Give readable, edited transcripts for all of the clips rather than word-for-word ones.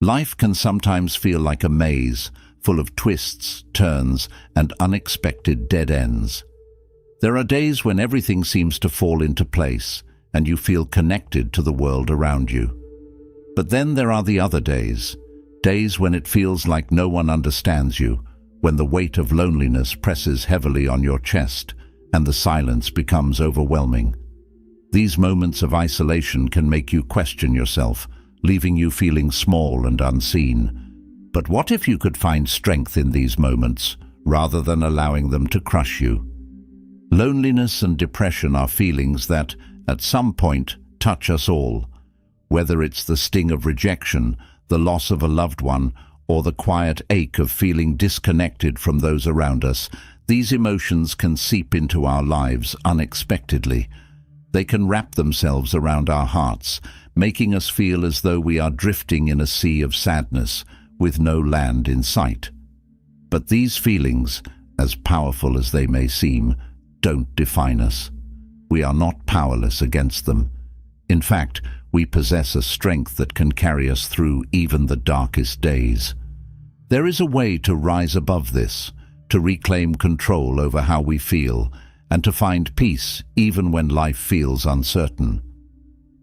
Life can sometimes feel like a maze, full of twists, turns, and unexpected dead ends. There are days when everything seems to fall into place, and you feel connected to the world around you. But then there are the other days when it feels like no one understands you, when the weight of loneliness presses heavily on your chest, and the silence becomes overwhelming. These moments of isolation can make you question yourself, leaving you feeling small and unseen. But what if you could find strength in these moments, rather than allowing them to crush you? Loneliness and depression are feelings that, at some point, touch us all. Whether it's the sting of rejection, the loss of a loved one, or the quiet ache of feeling disconnected from those around us, these emotions can seep into our lives unexpectedly. They can wrap themselves around our hearts, making us feel as though we are drifting in a sea of sadness, with no land in sight. But these feelings, as powerful as they may seem, don't define us. We are not powerless against them. In fact, we possess a strength that can carry us through even the darkest days. There is a way to rise above this, to reclaim control over how we feel, and to find peace even when life feels uncertain.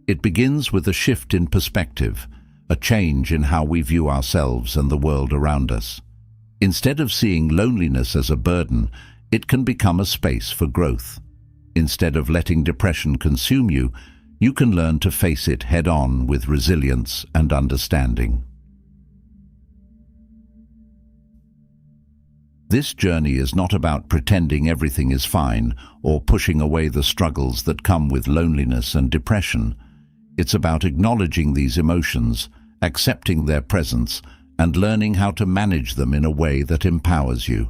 It begins with a shift in perspective, a change in how we view ourselves and the world around us. Instead of seeing loneliness as a burden, it can become a space for growth. Instead of letting depression consume you, you can learn to face it head-on with resilience and understanding. This journey is not about pretending everything is fine or pushing away the struggles that come with loneliness and depression. It's about acknowledging these emotions, accepting their presence, and learning how to manage them in a way that empowers you.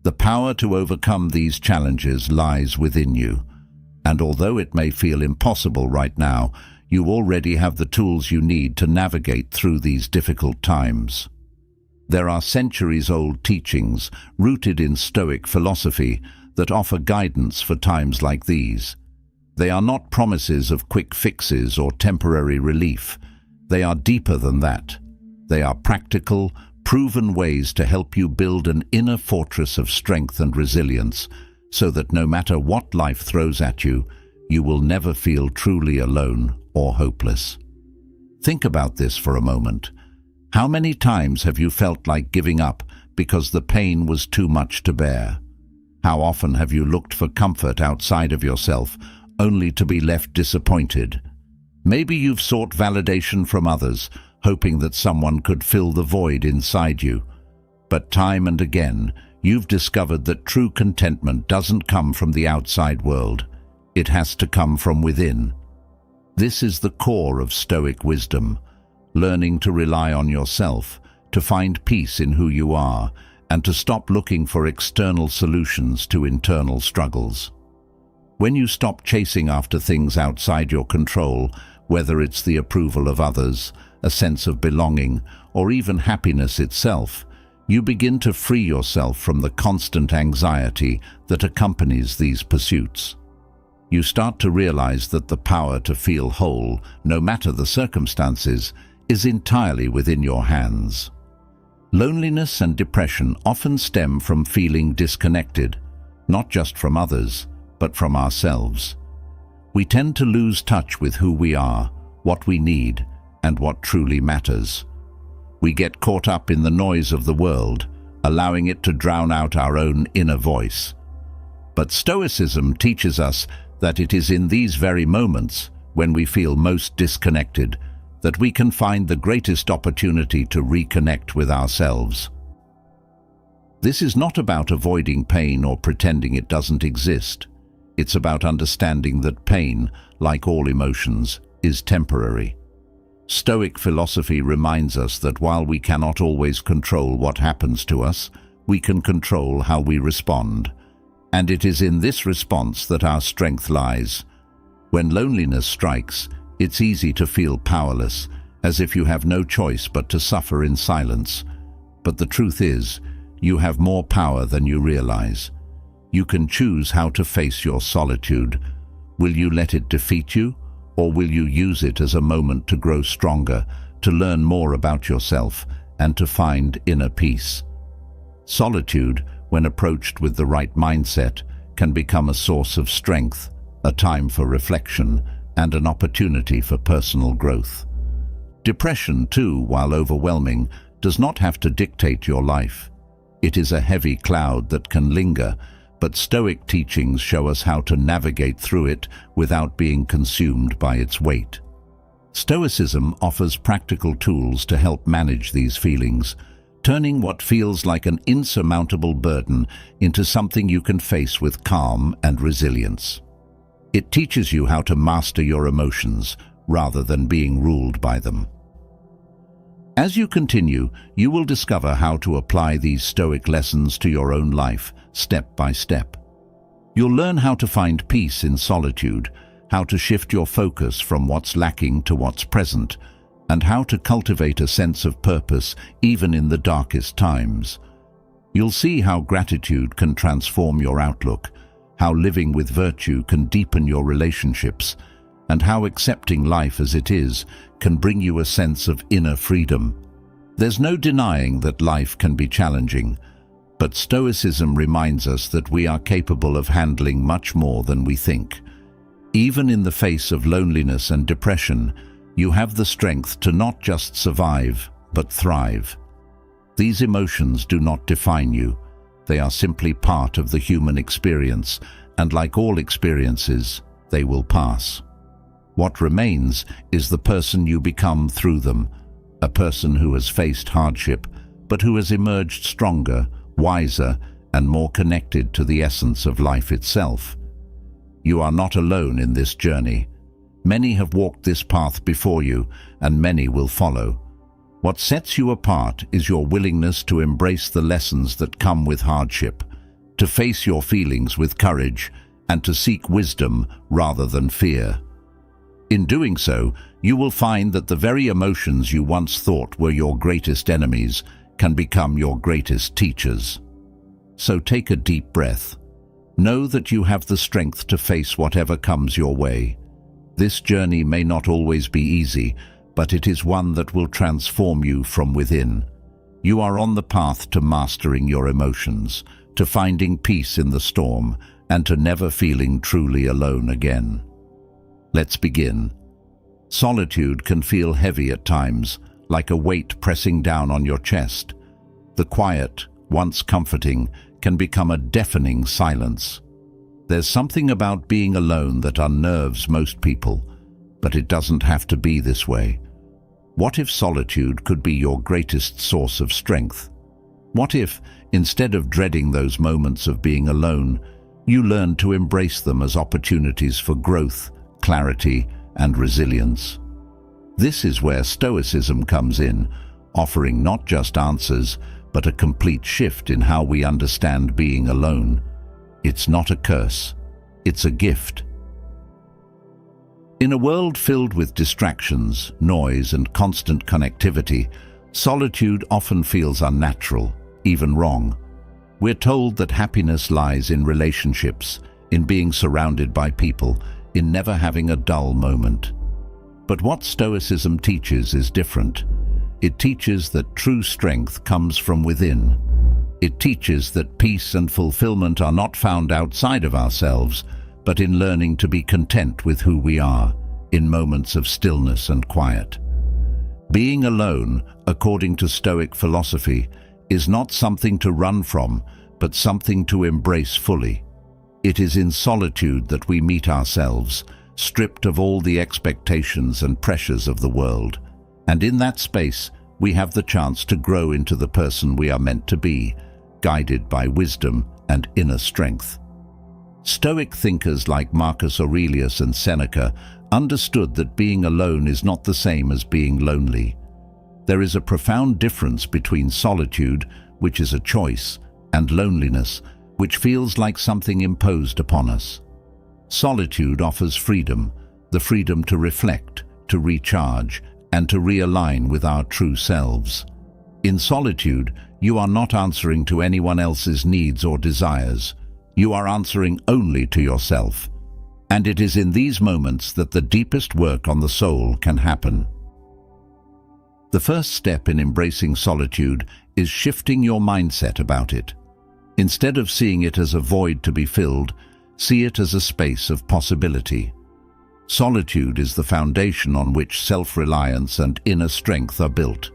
The power to overcome these challenges lies within you. And although it may feel impossible right now, you already have the tools you need to navigate through these difficult times. There are centuries-old teachings rooted in Stoic philosophy that offer guidance for times like these. They are not promises of quick fixes or temporary relief. They are deeper than that. They are practical, proven ways to help you build an inner fortress of strength and resilience, so that no matter what life throws at you, you will never feel truly alone or hopeless. Think about this for a moment. How many times have you felt like giving up because the pain was too much to bear? How often have you looked for comfort outside of yourself, only to be left disappointed? Maybe you've sought validation from others, hoping that someone could fill the void inside you. But time and again, you've discovered that true contentment doesn't come from the outside world. It has to come from within. This is the core of Stoic wisdom, learning to rely on yourself, to find peace in who you are, and to stop looking for external solutions to internal struggles. When you stop chasing after things outside your control, whether it's the approval of others, a sense of belonging, or even happiness itself, you begin to free yourself from the constant anxiety that accompanies these pursuits. You start to realize that the power to feel whole, no matter the circumstances, is entirely within your hands. Loneliness and depression often stem from feeling disconnected, not just from others, but from ourselves. We tend to lose touch with who we are, what we need, and what truly matters. We get caught up in the noise of the world, allowing it to drown out our own inner voice. But Stoicism teaches us that it is in these very moments, when we feel most disconnected, that we can find the greatest opportunity to reconnect with ourselves. This is not about avoiding pain or pretending it doesn't exist. It's about understanding that pain, like all emotions, is temporary. Stoic philosophy reminds us that while we cannot always control what happens to us, we can control how we respond. And it is in this response that our strength lies. When loneliness strikes, it's easy to feel powerless, as if you have no choice but to suffer in silence. But the truth is, you have more power than you realize. You can choose how to face your solitude. Will you let it defeat you? Or will you use it as a moment to grow stronger, to learn more about yourself, and to find inner peace. Solitude, when approached with the right mindset, can become a source of strength, a time for reflection, and an opportunity for personal growth. Depression, too, while overwhelming, does not have to dictate your life. It is a heavy cloud that can linger, but Stoic teachings show us how to navigate through it without being consumed by its weight. Stoicism offers practical tools to help manage these feelings, turning what feels like an insurmountable burden into something you can face with calm and resilience. It teaches you how to master your emotions rather than being ruled by them. As you continue, you will discover how to apply these Stoic lessons to your own life, step by step. You'll learn how to find peace in solitude, how to shift your focus from what's lacking to what's present, and how to cultivate a sense of purpose even in the darkest times. You'll see how gratitude can transform your outlook, how living with virtue can deepen your relationships, and how accepting life as it is can bring you a sense of inner freedom. There's no denying that life can be challenging, but Stoicism reminds us that we are capable of handling much more than we think. Even in the face of loneliness and depression, you have the strength to not just survive, but thrive. These emotions do not define you. They are simply part of the human experience, and like all experiences, they will pass. What remains is the person you become through them, a person who has faced hardship, but who has emerged stronger, wiser, and more connected to the essence of life itself. You are not alone in this journey. Many have walked this path before you, and many will follow. What sets you apart is your willingness to embrace the lessons that come with hardship, to face your feelings with courage, and to seek wisdom rather than fear. In doing so, you will find that the very emotions you once thought were your greatest enemies can become your greatest teachers. So take a deep breath. Know that you have the strength to face whatever comes your way. This journey may not always be easy, but it is one that will transform you from within. You are on the path to mastering your emotions, to finding peace in the storm, and to never feeling truly alone again. Let's begin. Solitude can feel heavy at times, like a weight pressing down on your chest. The quiet, once comforting, can become a deafening silence. There's something about being alone that unnerves most people, but it doesn't have to be this way. What if solitude could be your greatest source of strength? What if, instead of dreading those moments of being alone, you learned to embrace them as opportunities for growth, clarity, and resilience? This is where Stoicism comes in, offering not just answers, but a complete shift in how we understand being alone. It's not a curse, it's a gift. In a world filled with distractions, noise, and constant connectivity, solitude often feels unnatural, even wrong. We're told that happiness lies in relationships, in being surrounded by people, in never having a dull moment. But what Stoicism teaches is different. It teaches that true strength comes from within. It teaches that peace and fulfillment are not found outside of ourselves, but in learning to be content with who we are, in moments of stillness and quiet. Being alone, according to Stoic philosophy, is not something to run from, but something to embrace fully. It is in solitude that we meet ourselves, stripped of all the expectations and pressures of the world. And in that space, we have the chance to grow into the person we are meant to be, guided by wisdom and inner strength. Stoic thinkers like Marcus Aurelius and Seneca understood that being alone is not the same as being lonely. There is a profound difference between solitude, which is a choice, and loneliness, which feels like something imposed upon us. Solitude offers freedom, the freedom to reflect, to recharge, and to realign with our true selves. In solitude, you are not answering to anyone else's needs or desires. You are answering only to yourself. And it is in these moments that the deepest work on the soul can happen. The first step in embracing solitude is shifting your mindset about it. Instead of seeing it as a void to be filled, see it as a space of possibility. Solitude is the foundation on which self-reliance and inner strength are built.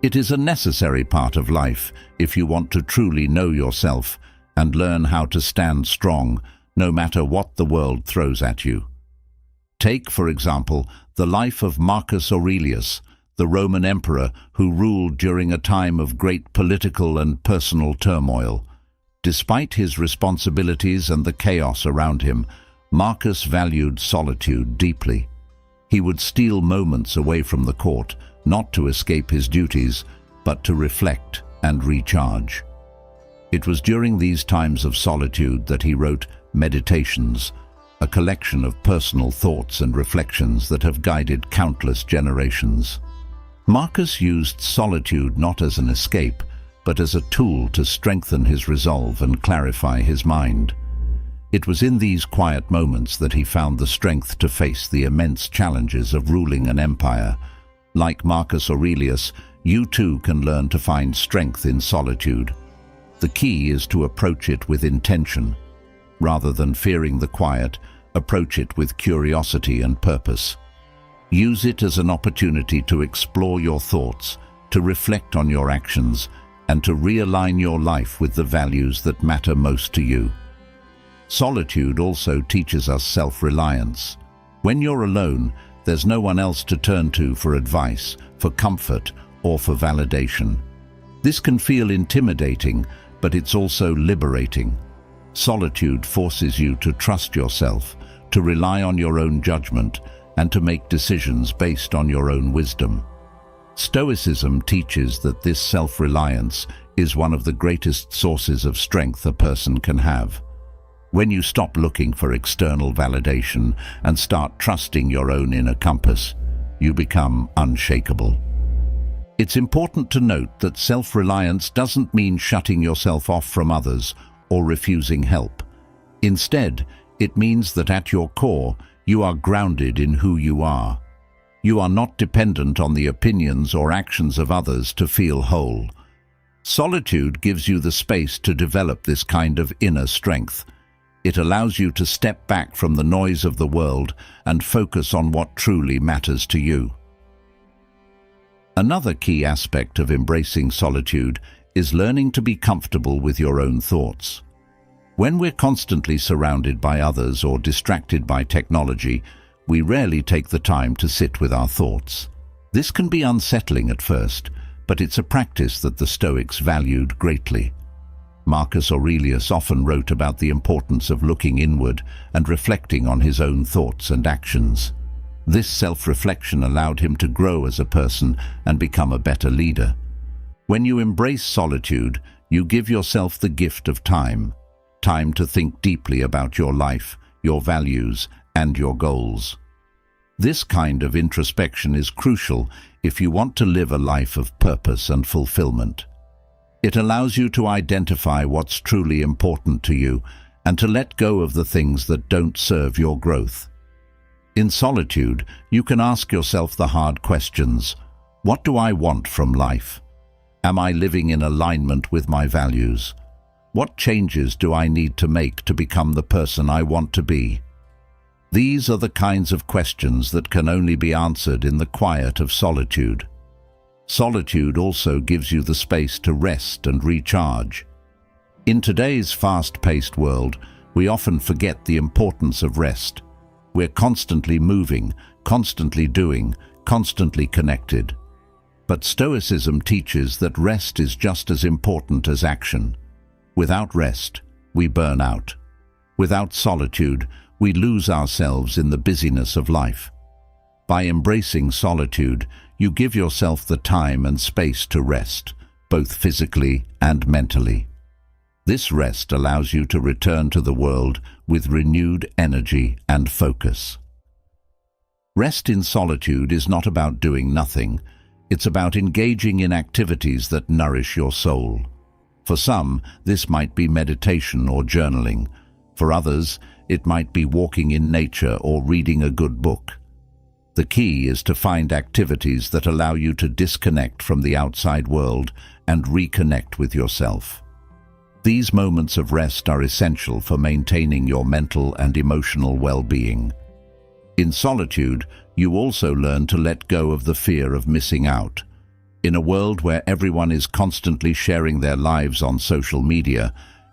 It is a necessary part of life if you want to truly know yourself and learn how to stand strong no matter what the world throws at you. Take, for example, the life of Marcus Aurelius, the Roman emperor who ruled during a time of great political and personal turmoil. Despite his responsibilities and the chaos around him, Marcus valued solitude deeply. He would steal moments away from the court, not to escape his duties, but to reflect and recharge. It was during these times of solitude that he wrote Meditations, a collection of personal thoughts and reflections that have guided countless generations. Marcus used solitude not as an escape, but as a tool to strengthen his resolve and clarify his mind. It was in these quiet moments that he found the strength to face the immense challenges of ruling an empire. Like Marcus Aurelius, you too can learn to find strength in solitude. The key is to approach it with intention. Rather than fearing the quiet, approach it with curiosity and purpose. Use it as an opportunity to explore your thoughts, to reflect on your actions, and to realign your life with the values that matter most to you. Solitude also teaches us self-reliance. When you're alone, there's no one else to turn to for advice, for comfort, or for validation. This can feel intimidating, but it's also liberating. Solitude forces you to trust yourself, to rely on your own judgment, and to make decisions based on your own wisdom. Stoicism teaches that this self-reliance is one of the greatest sources of strength a person can have. When you stop looking for external validation and start trusting your own inner compass, you become unshakable. It's important to note that self-reliance doesn't mean shutting yourself off from others or refusing help. Instead, it means that at your core, you are grounded in who you are. You are not dependent on the opinions or actions of others to feel whole. Solitude gives you the space to develop this kind of inner strength. It allows you to step back from the noise of the world and focus on what truly matters to you. Another key aspect of embracing solitude is learning to be comfortable with your own thoughts. When we're constantly surrounded by others or distracted by technology, we rarely take the time to sit with our thoughts. This can be unsettling at first, but it's a practice that the Stoics valued greatly. Marcus Aurelius often wrote about the importance of looking inward and reflecting on his own thoughts and actions. This self-reflection allowed him to grow as a person and become a better leader. When you embrace solitude, you give yourself the gift of time to think deeply about your life, your values, and your goals. This kind of introspection is crucial if you want to live a life of purpose and fulfillment. It allows you to identify what's truly important to you and to let go of the things that don't serve your growth. In solitude, you can ask yourself the hard questions. What do I want from life? Am I living in alignment with my values? What changes do I need to make to become the person I want to be? These are the kinds of questions that can only be answered in the quiet of solitude. Solitude also gives you the space to rest and recharge. In today's fast-paced world, we often forget the importance of rest. We're constantly moving, constantly doing, constantly connected. But Stoicism teaches that rest is just as important as action. Without rest, we burn out. Without solitude, we lose ourselves in the busyness of life. By embracing solitude, you give yourself the time and space to rest, both physically and mentally. This rest allows you to return to the world with renewed energy and focus. Rest in solitude is not about doing nothing. It's about engaging in activities that nourish your soul. For some, this might be meditation or journaling. For others, it might be walking in nature or reading a good book. The key is to find activities that allow you to disconnect from the outside world and reconnect with yourself. These moments of rest are essential for maintaining your mental and emotional well-being. In solitude, you also learn to let go of the fear of missing out. In a world where everyone is constantly sharing their lives on social media,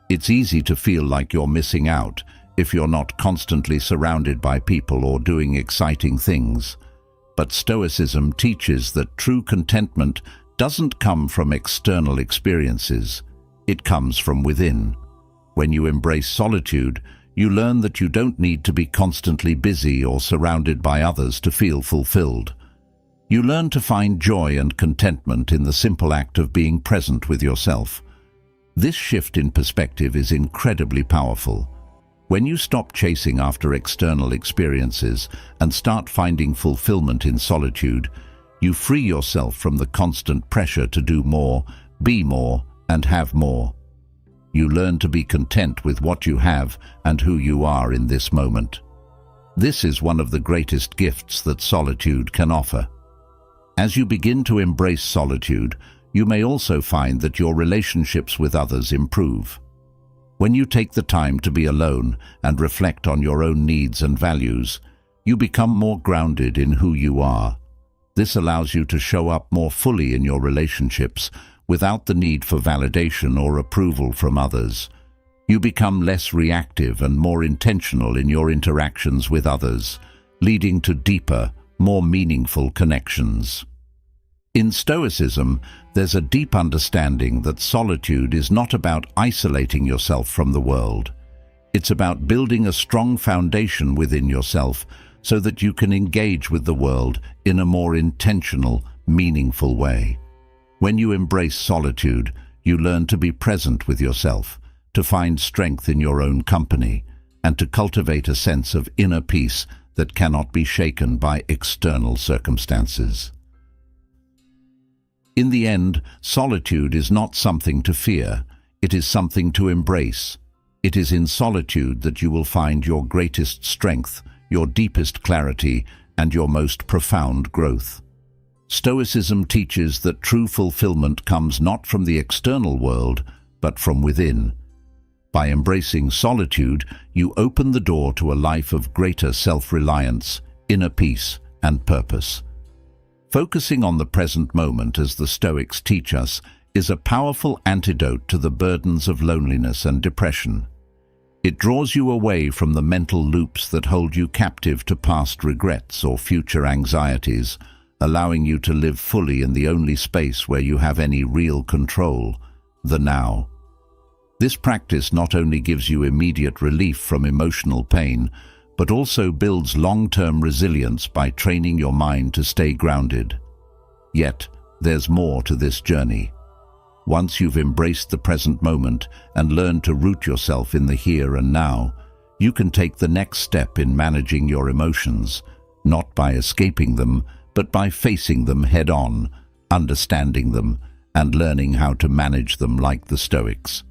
it's easy to feel like you're missing out if you're not constantly surrounded by people or doing exciting things. But Stoicism teaches that true contentment doesn't come from external experiences. It comes from within. When you embrace solitude, you learn that you don't need to be constantly busy or surrounded by others to feel fulfilled. You learn to find joy and contentment in the simple act of being present with yourself. This shift in perspective is incredibly powerful. When you stop chasing after external experiences and start finding fulfillment in solitude, you free yourself from the constant pressure to do more, be more, and have more. You learn to be content with what you have and who you are in this moment. This is one of the greatest gifts that solitude can offer. As you begin to embrace solitude, you may also find that your relationships with others improve. When you take the time to be alone and reflect on your own needs and values, you become more grounded in who you are. This allows you to show up more fully in your relationships without the need for validation or approval from others. You become less reactive and more intentional in your interactions with others, leading to deeper, more meaningful connections. In Stoicism, there's a deep understanding that solitude is not about isolating yourself from the world. It's about building a strong foundation within yourself so that you can engage with the world in a more intentional, meaningful way. When you embrace solitude, you learn to be present with yourself, to find strength in your own company, and to cultivate a sense of inner peace that cannot be shaken by external circumstances. In the end, solitude is not something to fear, it is something to embrace. It is in solitude that you will find your greatest strength, your deepest clarity, and your most profound growth. Stoicism teaches that true fulfillment comes not from the external world, but from within. By embracing solitude, you open the door to a life of greater self-reliance, inner peace, and purpose. Focusing on the present moment, as the Stoics teach us, is a powerful antidote to the burdens of loneliness and depression. It draws you away from the mental loops that hold you captive to past regrets or future anxieties, allowing you to live fully in the only space where you have any real control, the now. This practice not only gives you immediate relief from emotional pain, but also builds long-term resilience by training your mind to stay grounded. Yet, there's more to this journey. Once you've embraced the present moment and learned to root yourself in the here and now, you can take the next step in managing your emotions, not by escaping them, but by facing them head-on, understanding them, and learning how to manage them like the Stoics.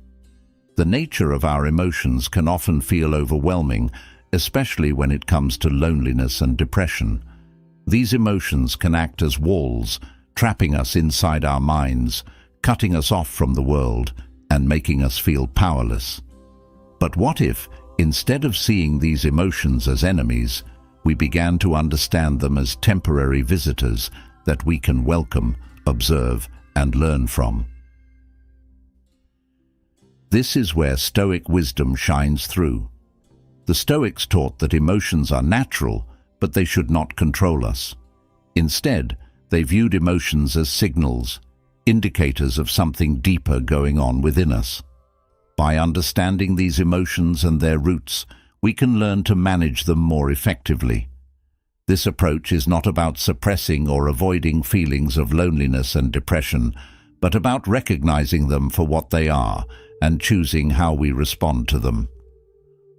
The nature of our emotions can often feel overwhelming, especially when it comes to loneliness and depression. These emotions can act as walls, trapping us inside our minds, cutting us off from the world, and making us feel powerless. But what if, instead of seeing these emotions as enemies, we began to understand them as temporary visitors that we can welcome, observe, and learn from? This is where Stoic wisdom shines through. The Stoics taught that emotions are natural, but they should not control us. Instead, they viewed emotions as signals, indicators of something deeper going on within us. By understanding these emotions and their roots, we can learn to manage them more effectively. This approach is not about suppressing or avoiding feelings of loneliness and depression, but about recognizing them for what they are and choosing how we respond to them.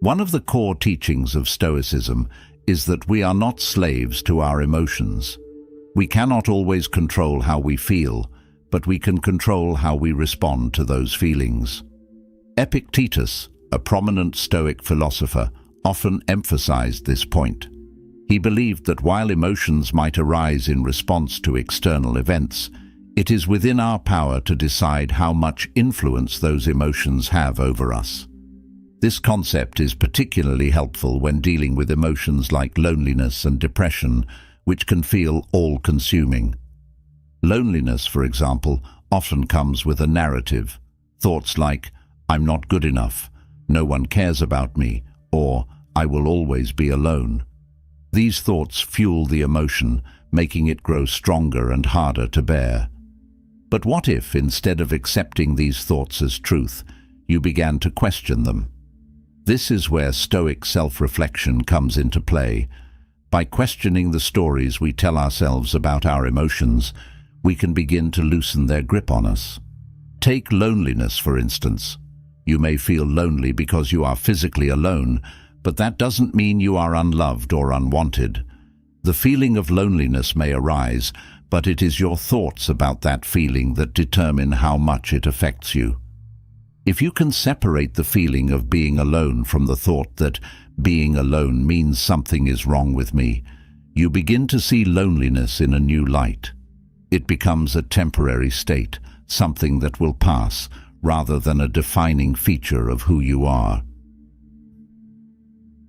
One of the core teachings of Stoicism is that we are not slaves to our emotions. We cannot always control how we feel, but we can control how we respond to those feelings. Epictetus, a prominent Stoic philosopher, often emphasized this point. He believed that while emotions might arise in response to external events, it is within our power to decide how much influence those emotions have over us. This concept is particularly helpful when dealing with emotions like loneliness and depression, which can feel all-consuming. Loneliness, for example, often comes with a narrative. Thoughts like, "I'm not good enough," "no one cares about me," or "I will always be alone." These thoughts fuel the emotion, making it grow stronger and harder to bear. But what if, instead of accepting these thoughts as truth, you began to question them? This is where Stoic self-reflection comes into play. By questioning the stories we tell ourselves about our emotions, we can begin to loosen their grip on us. Take loneliness, for instance. You may feel lonely because you are physically alone, but that doesn't mean you are unloved or unwanted. The feeling of loneliness may arise, but it is your thoughts about that feeling that determine how much it affects you. If you can separate the feeling of being alone from the thought that being alone means something is wrong with me, you begin to see loneliness in a new light. It becomes a temporary state, something that will pass, rather than a defining feature of who you are.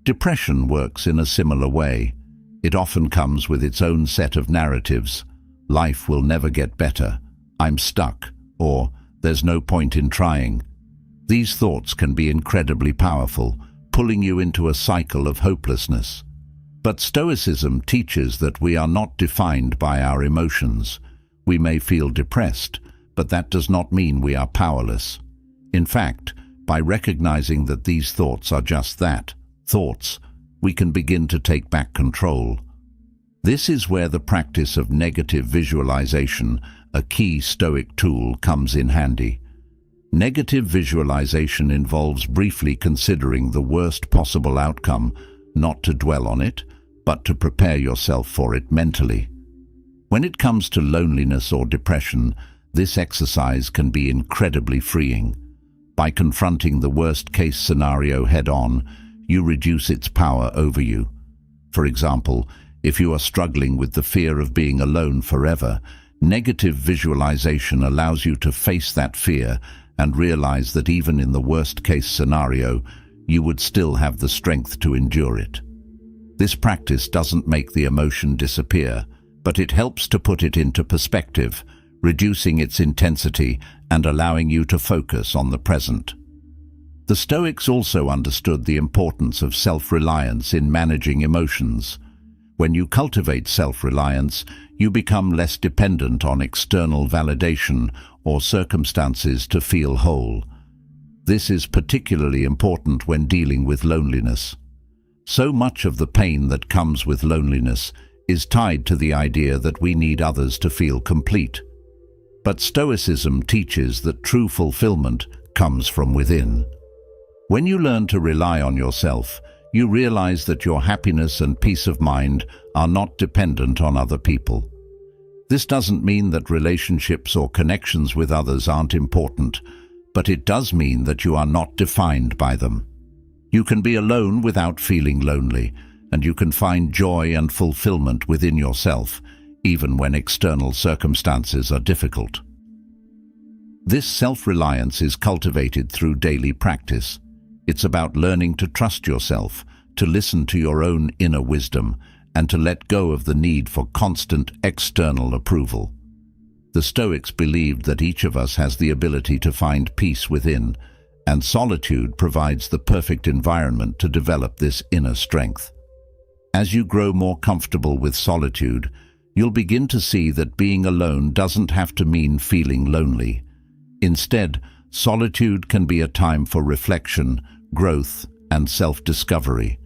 Depression works in a similar way. It often comes with its own set of narratives. "Life will never get better," "I'm stuck," or "there's no point in trying." These thoughts can be incredibly powerful, pulling you into a cycle of hopelessness. But Stoicism teaches that we are not defined by our emotions. We may feel depressed, but that does not mean we are powerless. In fact, by recognizing that these thoughts are just that, thoughts, we can begin to take back control. This is where the practice of negative visualization, a key Stoic tool, comes in handy. Negative visualization involves briefly considering the worst possible outcome, not to dwell on it, but to prepare yourself for it mentally. When it comes to loneliness or depression, this exercise can be incredibly freeing. By confronting the worst-case scenario head-on, you reduce its power over you. For example, if you are struggling with the fear of being alone forever, negative visualization allows you to face that fear and realize that even in the worst-case scenario, you would still have the strength to endure it. This practice doesn't make the emotion disappear, but it helps to put it into perspective, reducing its intensity and allowing you to focus on the present. The Stoics also understood the importance of self-reliance in managing emotions. When you cultivate self-reliance, you become less dependent on external validation or circumstances to feel whole. This is particularly important when dealing with loneliness. So much of the pain that comes with loneliness is tied to the idea that we need others to feel complete. But Stoicism teaches that true fulfillment comes from within. When you learn to rely on yourself, you realize that your happiness and peace of mind are not dependent on other people. This doesn't mean that relationships or connections with others aren't important, but it does mean that you are not defined by them. You can be alone without feeling lonely, and you can find joy and fulfillment within yourself, even when external circumstances are difficult. This self-reliance is cultivated through daily practice. It's about learning to trust yourself, to listen to your own inner wisdom, and to let go of the need for constant external approval. The Stoics believed that each of us has the ability to find peace within, and solitude provides the perfect environment to develop this inner strength. As you grow more comfortable with solitude, you'll begin to see that being alone doesn't have to mean feeling lonely. Instead, solitude can be a time for reflection, growth, and self-discovery.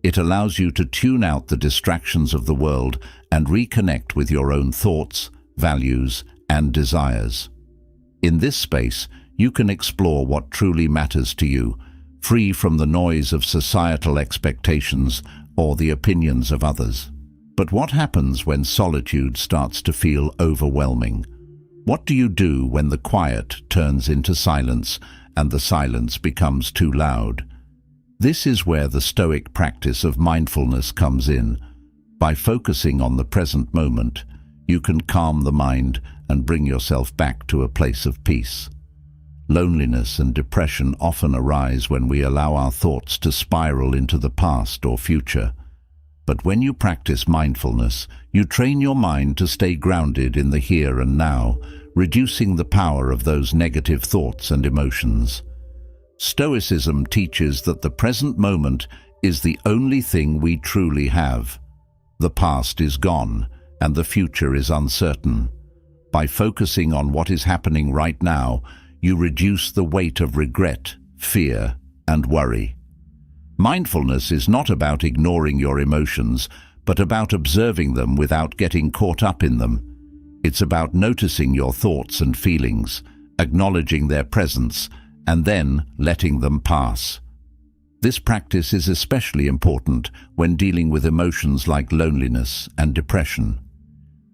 It allows you to tune out the distractions of the world and reconnect with your own thoughts, values, and desires. In this space, you can explore what truly matters to you, free from the noise of societal expectations or the opinions of others. But what happens when solitude starts to feel overwhelming? What do you do when the quiet turns into silence and the silence becomes too loud? This is where the Stoic practice of mindfulness comes in. By focusing on the present moment, you can calm the mind and bring yourself back to a place of peace. Loneliness and depression often arise when we allow our thoughts to spiral into the past or future. But when you practice mindfulness, you train your mind to stay grounded in the here and now, reducing the power of those negative thoughts and emotions. Stoicism teaches that the present moment is the only thing we truly have. The past is gone, and the future is uncertain. By focusing on what is happening right now, you reduce the weight of regret, fear, and worry. Mindfulness is not about ignoring your emotions, but about observing them without getting caught up in them. It's about noticing your thoughts and feelings, acknowledging their presence, and then letting them pass. This practice is especially important when dealing with emotions like loneliness and depression.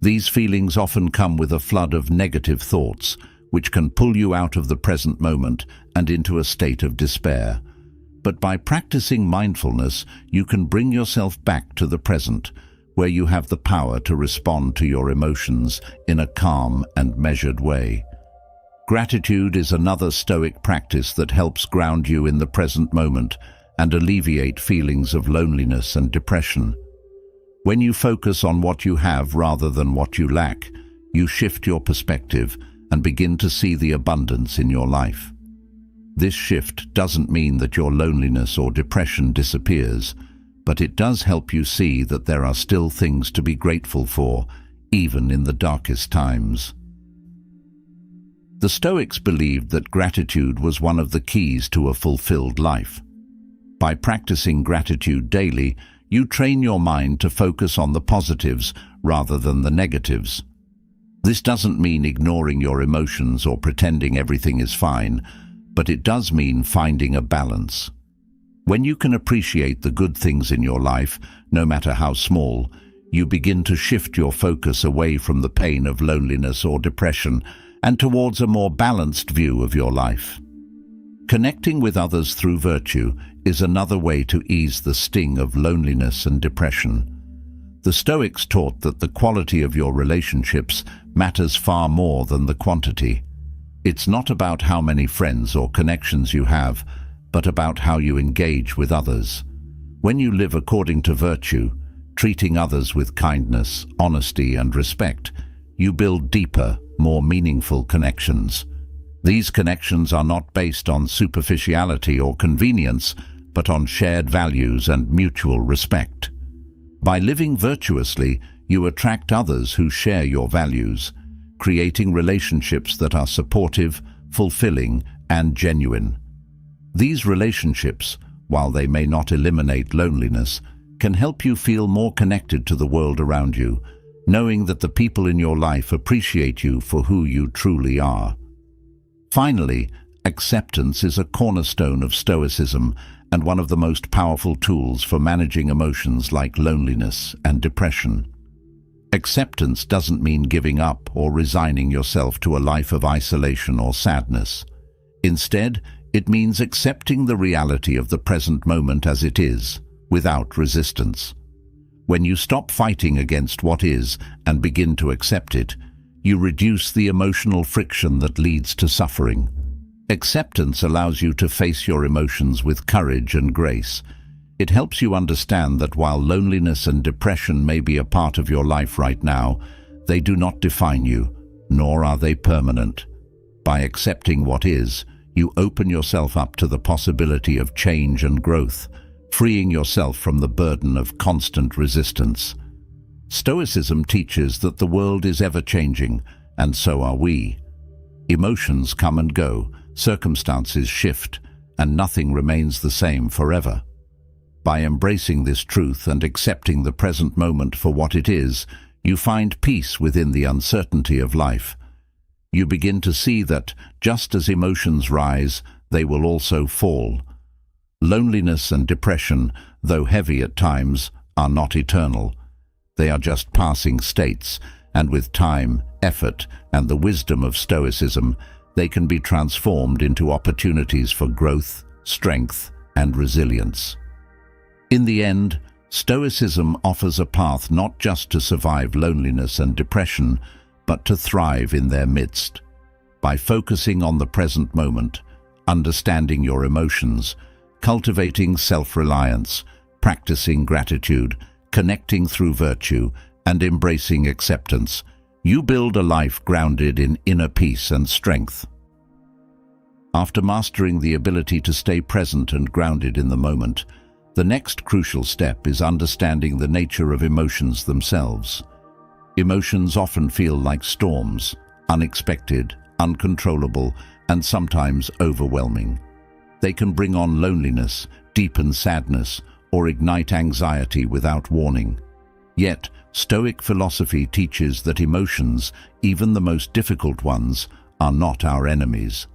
These feelings often come with a flood of negative thoughts, which can pull you out of the present moment and into a state of despair. But by practicing mindfulness, you can bring yourself back to the present, where you have the power to respond to your emotions in a calm and measured way. Gratitude is another Stoic practice that helps ground you in the present moment and alleviate feelings of loneliness and depression. When you focus on what you have rather than what you lack, you shift your perspective and begin to see the abundance in your life. This shift doesn't mean that your loneliness or depression disappears, but it does help you see that there are still things to be grateful for, even in the darkest times. The Stoics believed that gratitude was one of the keys to a fulfilled life. By practicing gratitude daily, you train your mind to focus on the positives rather than the negatives. This doesn't mean ignoring your emotions or pretending everything is fine, but it does mean finding a balance. When you can appreciate the good things in your life, no matter how small, you begin to shift your focus away from the pain of loneliness or depression and towards a more balanced view of your life. Connecting with others through virtue is another way to ease the sting of loneliness and depression. The Stoics taught that the quality of your relationships matters far more than the quantity. It's not about how many friends or connections you have, but about how you engage with others. When you live according to virtue, treating others with kindness, honesty, and respect, you build deeper, more meaningful connections. These connections are not based on superficiality or convenience, but on shared values and mutual respect. By living virtuously, you attract others who share your values, creating relationships that are supportive, fulfilling, and genuine. These relationships, while they may not eliminate loneliness, can help you feel more connected to the world around you, knowing that the people in your life appreciate you for who you truly are. Finally, acceptance is a cornerstone of Stoicism and one of the most powerful tools for managing emotions like loneliness and depression. Acceptance doesn't mean giving up or resigning yourself to a life of isolation or sadness. Instead, it means accepting the reality of the present moment as it is, without resistance. When you stop fighting against what is and begin to accept it, you reduce the emotional friction that leads to suffering. Acceptance allows you to face your emotions with courage and grace. It helps you understand that while loneliness and depression may be a part of your life right now, they do not define you, nor are they permanent. By accepting what is, you open yourself up to the possibility of change and growth, freeing yourself from the burden of constant resistance. Stoicism teaches that the world is ever-changing, and so are we. Emotions come and go, circumstances shift, and nothing remains the same forever. By embracing this truth and accepting the present moment for what it is, you find peace within the uncertainty of life. You begin to see that, just as emotions rise, they will also fall. Loneliness and depression, though heavy at times, are not eternal. They are just passing states, and with time, effort, and the wisdom of Stoicism, they can be transformed into opportunities for growth, strength, and resilience. In the end, Stoicism offers a path not just to survive loneliness and depression, but to thrive in their midst. By focusing on the present moment, understanding your emotions, cultivating self-reliance, practicing gratitude, connecting through virtue, and embracing acceptance, you build a life grounded in inner peace and strength. After mastering the ability to stay present and grounded in the moment, the next crucial step is understanding the nature of emotions themselves. Emotions often feel like storms, unexpected, uncontrollable, and sometimes overwhelming. They can bring on loneliness, deepen sadness, or ignite anxiety without warning. Yet, Stoic philosophy teaches that emotions, even the most difficult ones, are not our enemies.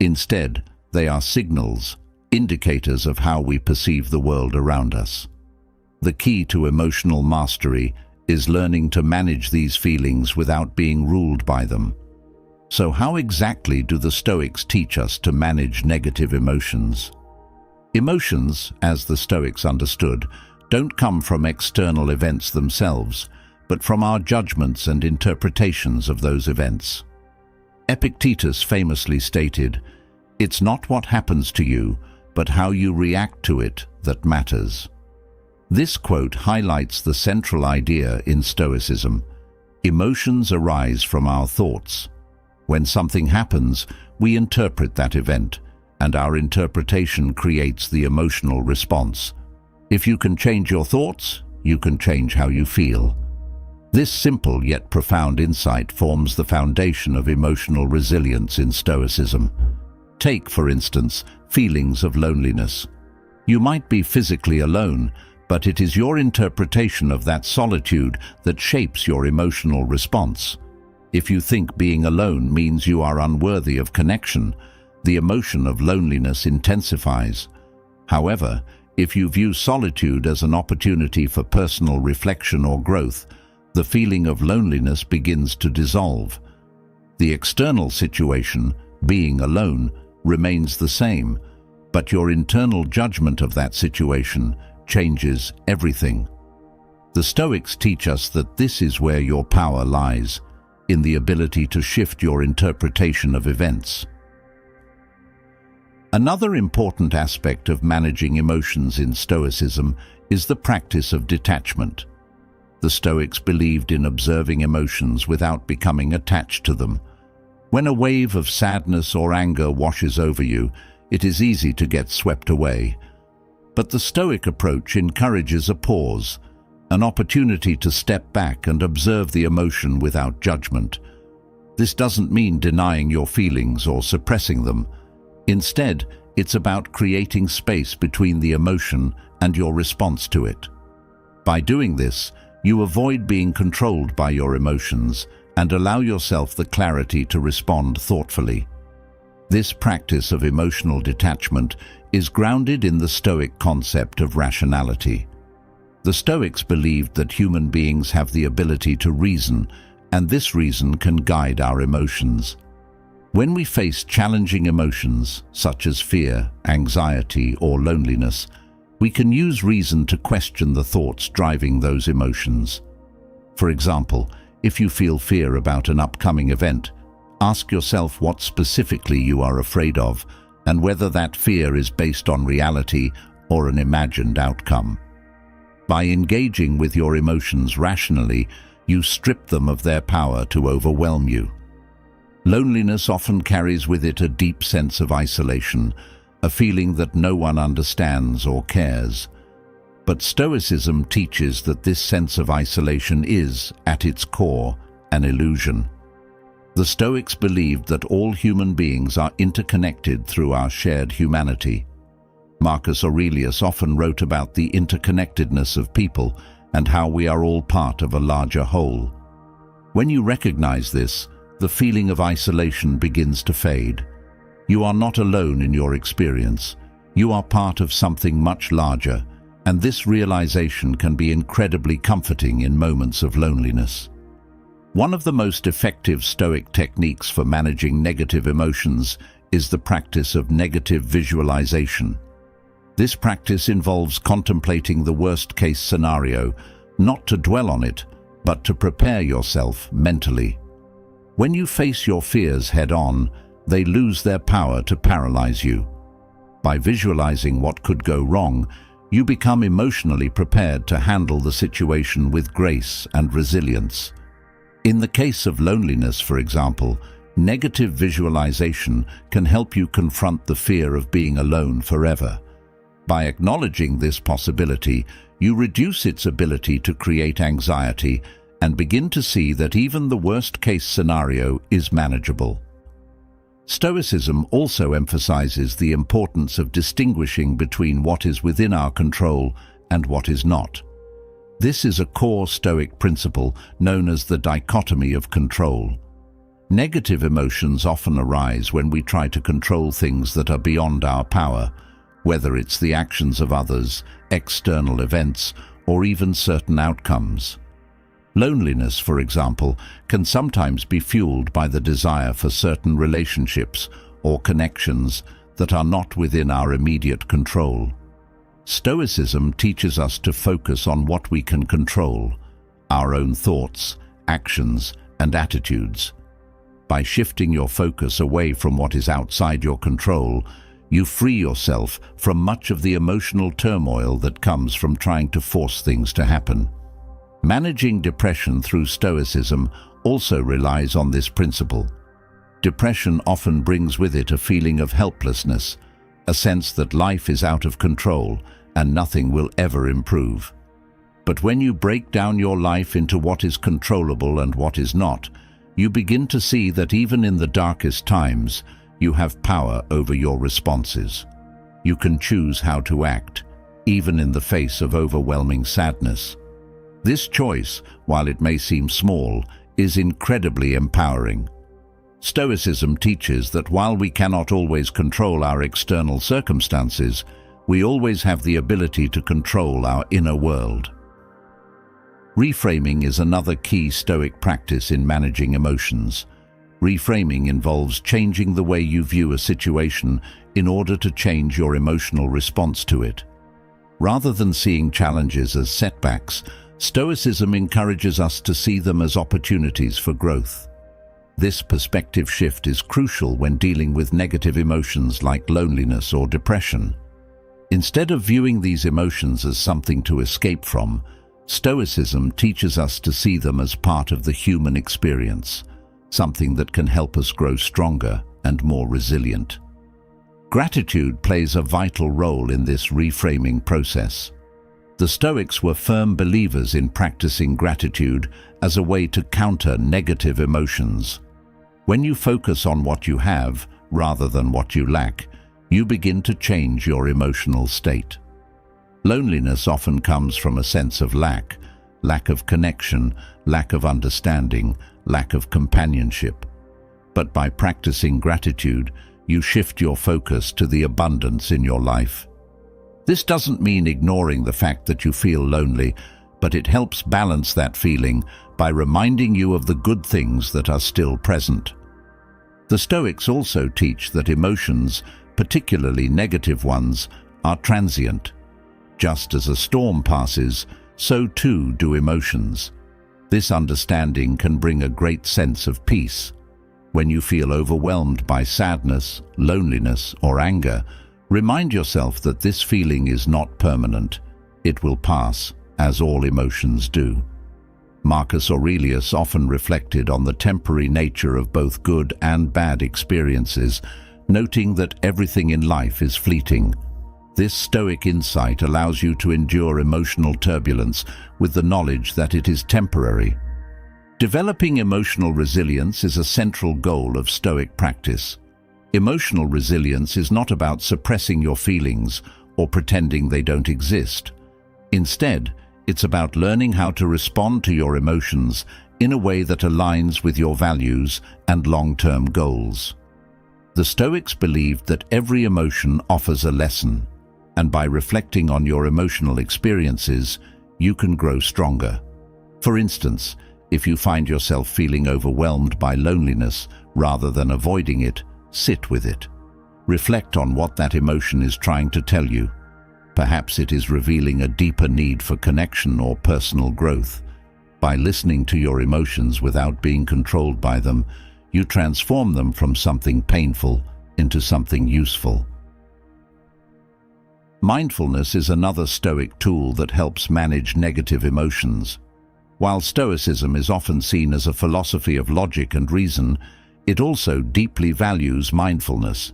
Instead, they are signals, indicators of how we perceive the world around us. The key to emotional mastery is learning to manage these feelings without being ruled by them. So how exactly do the Stoics teach us to manage negative emotions? Emotions, as the Stoics understood, don't come from external events themselves, but from our judgments and interpretations of those events. Epictetus famously stated, "It's not what happens to you, but how you react to it that matters." This quote highlights the central idea in Stoicism. Emotions arise from our thoughts. When something happens, we interpret that event, and our interpretation creates the emotional response. If you can change your thoughts, you can change how you feel. This simple yet profound insight forms the foundation of emotional resilience in Stoicism. Take, for instance, feelings of loneliness. You might be physically alone, but it is your interpretation of that solitude that shapes your emotional response. If you think being alone means you are unworthy of connection, the emotion of loneliness intensifies. However, if you view solitude as an opportunity for personal reflection or growth, the feeling of loneliness begins to dissolve. The external situation, being alone, remains the same, but your internal judgment of that situation changes everything. The Stoics teach us that this is where your power lies, in the ability to shift your interpretation of events. Another important aspect of managing emotions in Stoicism is the practice of detachment. The Stoics believed in observing emotions without becoming attached to them. When a wave of sadness or anger washes over you, it is easy to get swept away. But the Stoic approach encourages a pause, an opportunity to step back and observe the emotion without judgment. This doesn't mean denying your feelings or suppressing them. Instead, it's about creating space between the emotion and your response to it. By doing this, you avoid being controlled by your emotions and allow yourself the clarity to respond thoughtfully. This practice of emotional detachment is grounded in the Stoic concept of rationality. The Stoics believed that human beings have the ability to reason, and this reason can guide our emotions. When we face challenging emotions, such as fear, anxiety, or loneliness, we can use reason to question the thoughts driving those emotions. For example, if you feel fear about an upcoming event, ask yourself what specifically you are afraid of and whether that fear is based on reality or an imagined outcome. By engaging with your emotions rationally, you strip them of their power to overwhelm you. Loneliness often carries with it a deep sense of isolation, a feeling that no one understands or cares. But Stoicism teaches that this sense of isolation is, at its core, an illusion. The Stoics believed that all human beings are interconnected through our shared humanity. Marcus Aurelius often wrote about the interconnectedness of people and how we are all part of a larger whole. When you recognize this, the feeling of isolation begins to fade. You are not alone in your experience. You are part of something much larger, and this realization can be incredibly comforting in moments of loneliness. One of the most effective Stoic techniques for managing negative emotions is the practice of negative visualization. This practice involves contemplating the worst-case scenario, not to dwell on it, but to prepare yourself mentally. When you face your fears head-on, they lose their power to paralyze you. By visualizing what could go wrong, you become emotionally prepared to handle the situation with grace and resilience. In the case of loneliness, for example, negative visualization can help you confront the fear of being alone forever. By acknowledging this possibility, you reduce its ability to create anxiety and begin to see that even the worst-case scenario is manageable. Stoicism also emphasizes the importance of distinguishing between what is within our control and what is not. This is a core Stoic principle known as the dichotomy of control. Negative emotions often arise when we try to control things that are beyond our power, whether it's the actions of others, external events, or even certain outcomes. Loneliness, for example, can sometimes be fueled by the desire for certain relationships or connections that are not within our immediate control. Stoicism teaches us to focus on what we can control, our own thoughts, actions, and attitudes. By shifting your focus away from what is outside your control, you free yourself from much of the emotional turmoil that comes from trying to force things to happen. Managing depression through Stoicism also relies on this principle. Depression often brings with it a feeling of helplessness, a sense that life is out of control and nothing will ever improve. But when you break down your life into what is controllable and what is not, you begin to see that even in the darkest times, you have power over your responses. You can choose how to act, even in the face of overwhelming sadness. This choice, while it may seem small, is incredibly empowering. Stoicism teaches that while we cannot always control our external circumstances, we always have the ability to control our inner world. Reframing is another key Stoic practice in managing emotions. Reframing involves changing the way you view a situation in order to change your emotional response to it. Rather than seeing challenges as setbacks, Stoicism encourages us to see them as opportunities for growth. This perspective shift is crucial when dealing with negative emotions like loneliness or depression. Instead of viewing these emotions as something to escape from, Stoicism teaches us to see them as part of the human experience, something that can help us grow stronger and more resilient. Gratitude plays a vital role in this reframing process. The Stoics were firm believers in practicing gratitude as a way to counter negative emotions. When you focus on what you have rather than what you lack, you begin to change your emotional state. Loneliness often comes from a sense of lack of connection, lack of understanding, lack of companionship. But by practicing gratitude, you shift your focus to the abundance in your life. This doesn't mean ignoring the fact that you feel lonely, but it helps balance that feeling by reminding you of the good things that are still present. The Stoics also teach that emotions, particularly negative ones, are transient. Just as a storm passes, so too do emotions. This understanding can bring a great sense of peace. When you feel overwhelmed by sadness, loneliness, or anger, remind yourself that this feeling is not permanent. It will pass, as all emotions do. Marcus Aurelius often reflected on the temporary nature of both good and bad experiences, noting that everything in life is fleeting. This Stoic insight allows you to endure emotional turbulence with the knowledge that it is temporary. Developing emotional resilience is a central goal of Stoic practice. Emotional resilience is not about suppressing your feelings or pretending they don't exist. Instead, it's about learning how to respond to your emotions in a way that aligns with your values and long-term goals. The Stoics believed that every emotion offers a lesson, and by reflecting on your emotional experiences, you can grow stronger. For instance, if you find yourself feeling overwhelmed by loneliness rather than avoiding it, sit with it. Reflect on what that emotion is trying to tell you. Perhaps it is revealing a deeper need for connection or personal growth. By listening to your emotions without being controlled by them, you transform them from something painful into something useful. Mindfulness is another Stoic tool that helps manage negative emotions. While Stoicism is often seen as a philosophy of logic and reason, it also deeply values mindfulness,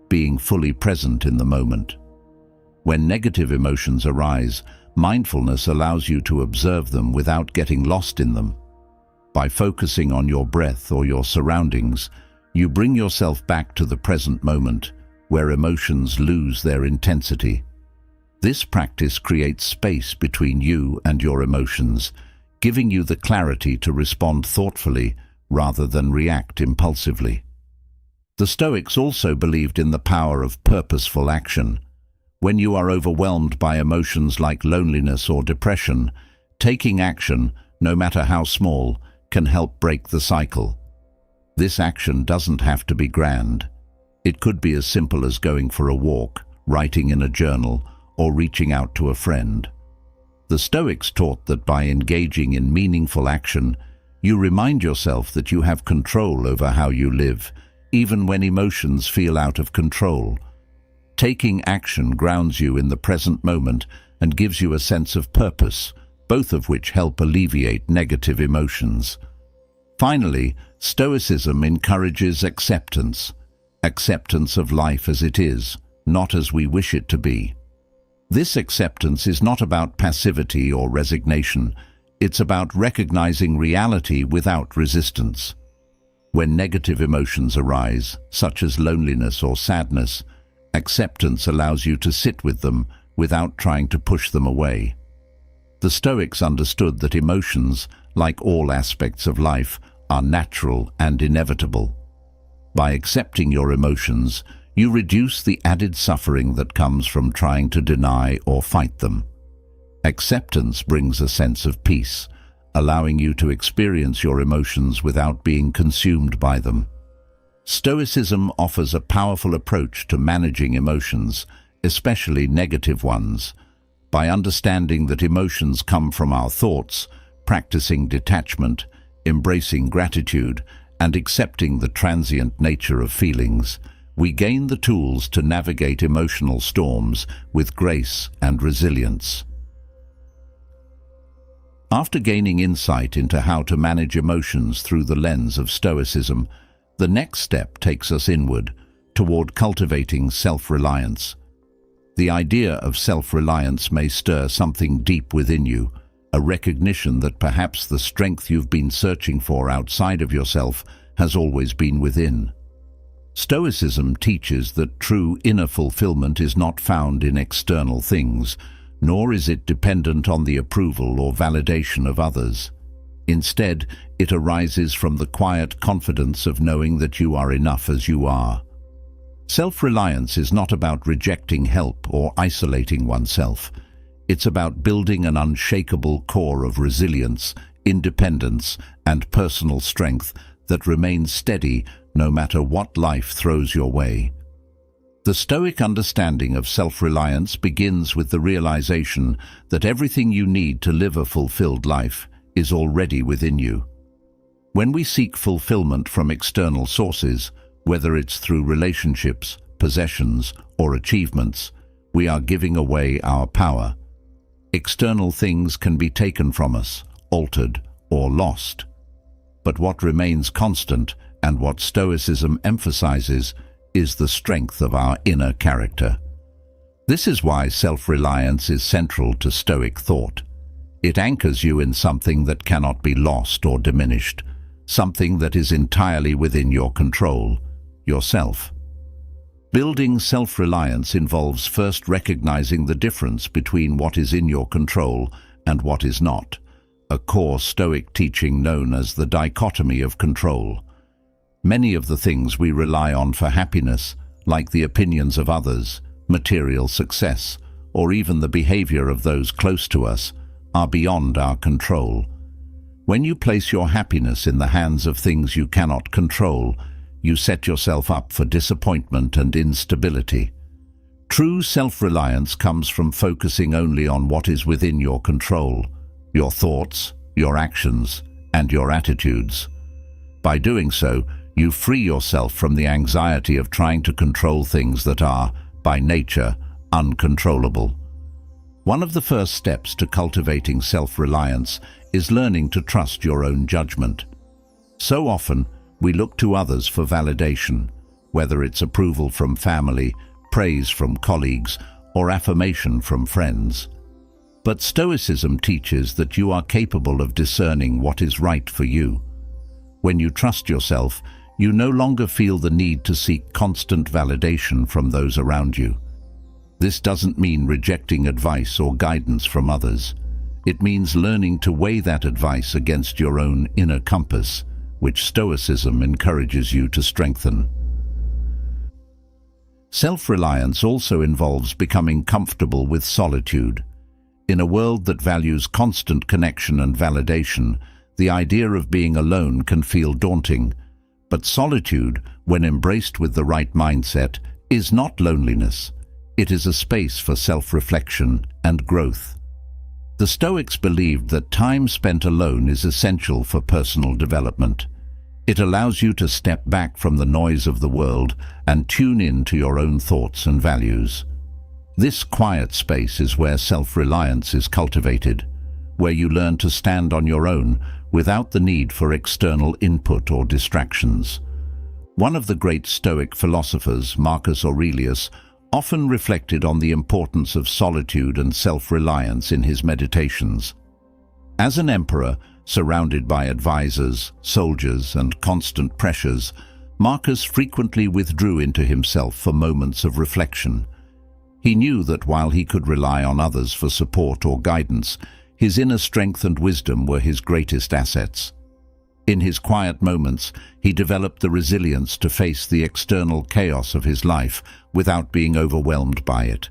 being fully present in the moment. When negative emotions arise, mindfulness allows you to observe them without getting lost in them. By focusing on your breath or your surroundings, you bring yourself back to the present moment, where emotions lose their intensity. This practice creates space between you and your emotions, giving you the clarity to respond thoughtfully rather than react impulsively. The Stoics also believed in the power of purposeful action. When you are overwhelmed by emotions like loneliness or depression, taking action, no matter how small, can help break the cycle. This action doesn't have to be grand. It could be as simple as going for a walk, writing in a journal, or reaching out to a friend. The Stoics taught that by engaging in meaningful action, you remind yourself that you have control over how you live, even when emotions feel out of control. Taking action grounds you in the present moment and gives you a sense of purpose, both of which help alleviate negative emotions. Finally, Stoicism encourages acceptance. Acceptance of life as it is, not as we wish it to be. This acceptance is not about passivity or resignation. It's about recognizing reality without resistance. When negative emotions arise, such as loneliness or sadness, acceptance allows you to sit with them without trying to push them away. The Stoics understood that emotions, like all aspects of life, are natural and inevitable. By accepting your emotions, you reduce the added suffering that comes from trying to deny or fight them. Acceptance brings a sense of peace, allowing you to experience your emotions without being consumed by them. Stoicism offers a powerful approach to managing emotions, especially negative ones. By understanding that emotions come from our thoughts, practicing detachment, embracing gratitude, and accepting the transient nature of feelings, we gain the tools to navigate emotional storms with grace and resilience. After gaining insight into how to manage emotions through the lens of Stoicism, the next step takes us inward, toward cultivating self-reliance. The idea of self-reliance may stir something deep within you, a recognition that perhaps the strength you've been searching for outside of yourself has always been within. Stoicism teaches that true inner fulfillment is not found in external things, nor is it dependent on the approval or validation of others. Instead, it arises from the quiet confidence of knowing that you are enough as you are. Self-reliance is not about rejecting help or isolating oneself. It's about building an unshakable core of resilience, independence, and personal strength that remains steady no matter what life throws your way. The Stoic understanding of self-reliance begins with the realization that everything you need to live a fulfilled life is already within you. When we seek fulfillment from external sources, whether it's through relationships, possessions, or achievements, we are giving away our power. External things can be taken from us, altered, or lost. But what remains constant, and what Stoicism emphasizes, is the strength of our inner character. This is why self-reliance is central to Stoic thought. It anchors you in something that cannot be lost or diminished, something that is entirely within your control, yourself. Building self-reliance involves first recognizing the difference between what is in your control and what is not, a core Stoic teaching known as the dichotomy of control. Many of the things we rely on for happiness, like the opinions of others, material success, or even the behavior of those close to us, are beyond our control. When you place your happiness in the hands of things you cannot control, you set yourself up for disappointment and instability. True self-reliance comes from focusing only on what is within your control, your thoughts, your actions, and your attitudes. By doing so, you free yourself from the anxiety of trying to control things that are, by nature, uncontrollable. One of the first steps to cultivating self-reliance is learning to trust your own judgment. So often, we look to others for validation, whether it's approval from family, praise from colleagues, or affirmation from friends. But Stoicism teaches that you are capable of discerning what is right for you. When you trust yourself, you no longer feel the need to seek constant validation from those around you. This doesn't mean rejecting advice or guidance from others. It means learning to weigh that advice against your own inner compass, which Stoicism encourages you to strengthen. Self-reliance also involves becoming comfortable with solitude. In a world that values constant connection and validation, the idea of being alone can feel daunting. But solitude, when embraced with the right mindset, is not loneliness. It is a space for self-reflection and growth. The Stoics believed that time spent alone is essential for personal development. It allows you to step back from the noise of the world and tune in to your own thoughts and values. This quiet space is where self-reliance is cultivated, where you learn to stand on your own without the need for external input or distractions. One of the great Stoic philosophers, Marcus Aurelius, often reflected on the importance of solitude and self-reliance in his meditations. As an emperor, surrounded by advisors, soldiers, and constant pressures, Marcus frequently withdrew into himself for moments of reflection. He knew that while he could rely on others for support or guidance, his inner strength and wisdom were his greatest assets. In his quiet moments, he developed the resilience to face the external chaos of his life without being overwhelmed by it.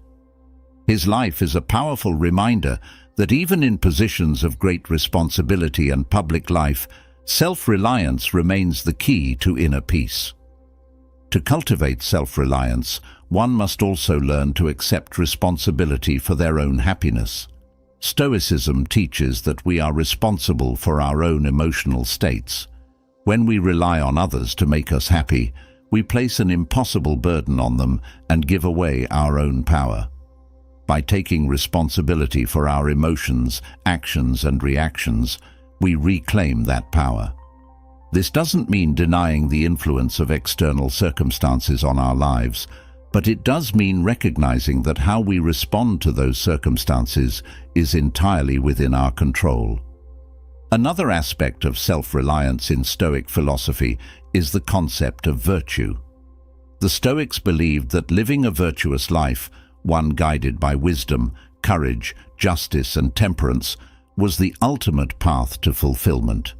His life is a powerful reminder that even in positions of great responsibility and public life, self-reliance remains the key to inner peace. To cultivate self-reliance, one must also learn to accept responsibility for their own happiness. Stoicism teaches that we are responsible for our own emotional states. When we rely on others to make us happy, we place an impossible burden on them and give away our own power. By taking responsibility for our emotions, actions, and reactions, we reclaim that power. This doesn't mean denying the influence of external circumstances on our lives, but it does mean recognizing that how we respond to those circumstances is entirely within our control. Another aspect of self-reliance in Stoic philosophy is the concept of virtue. The Stoics believed that living a virtuous life, one guided by wisdom, courage, justice, and temperance, was the ultimate path to fulfillment.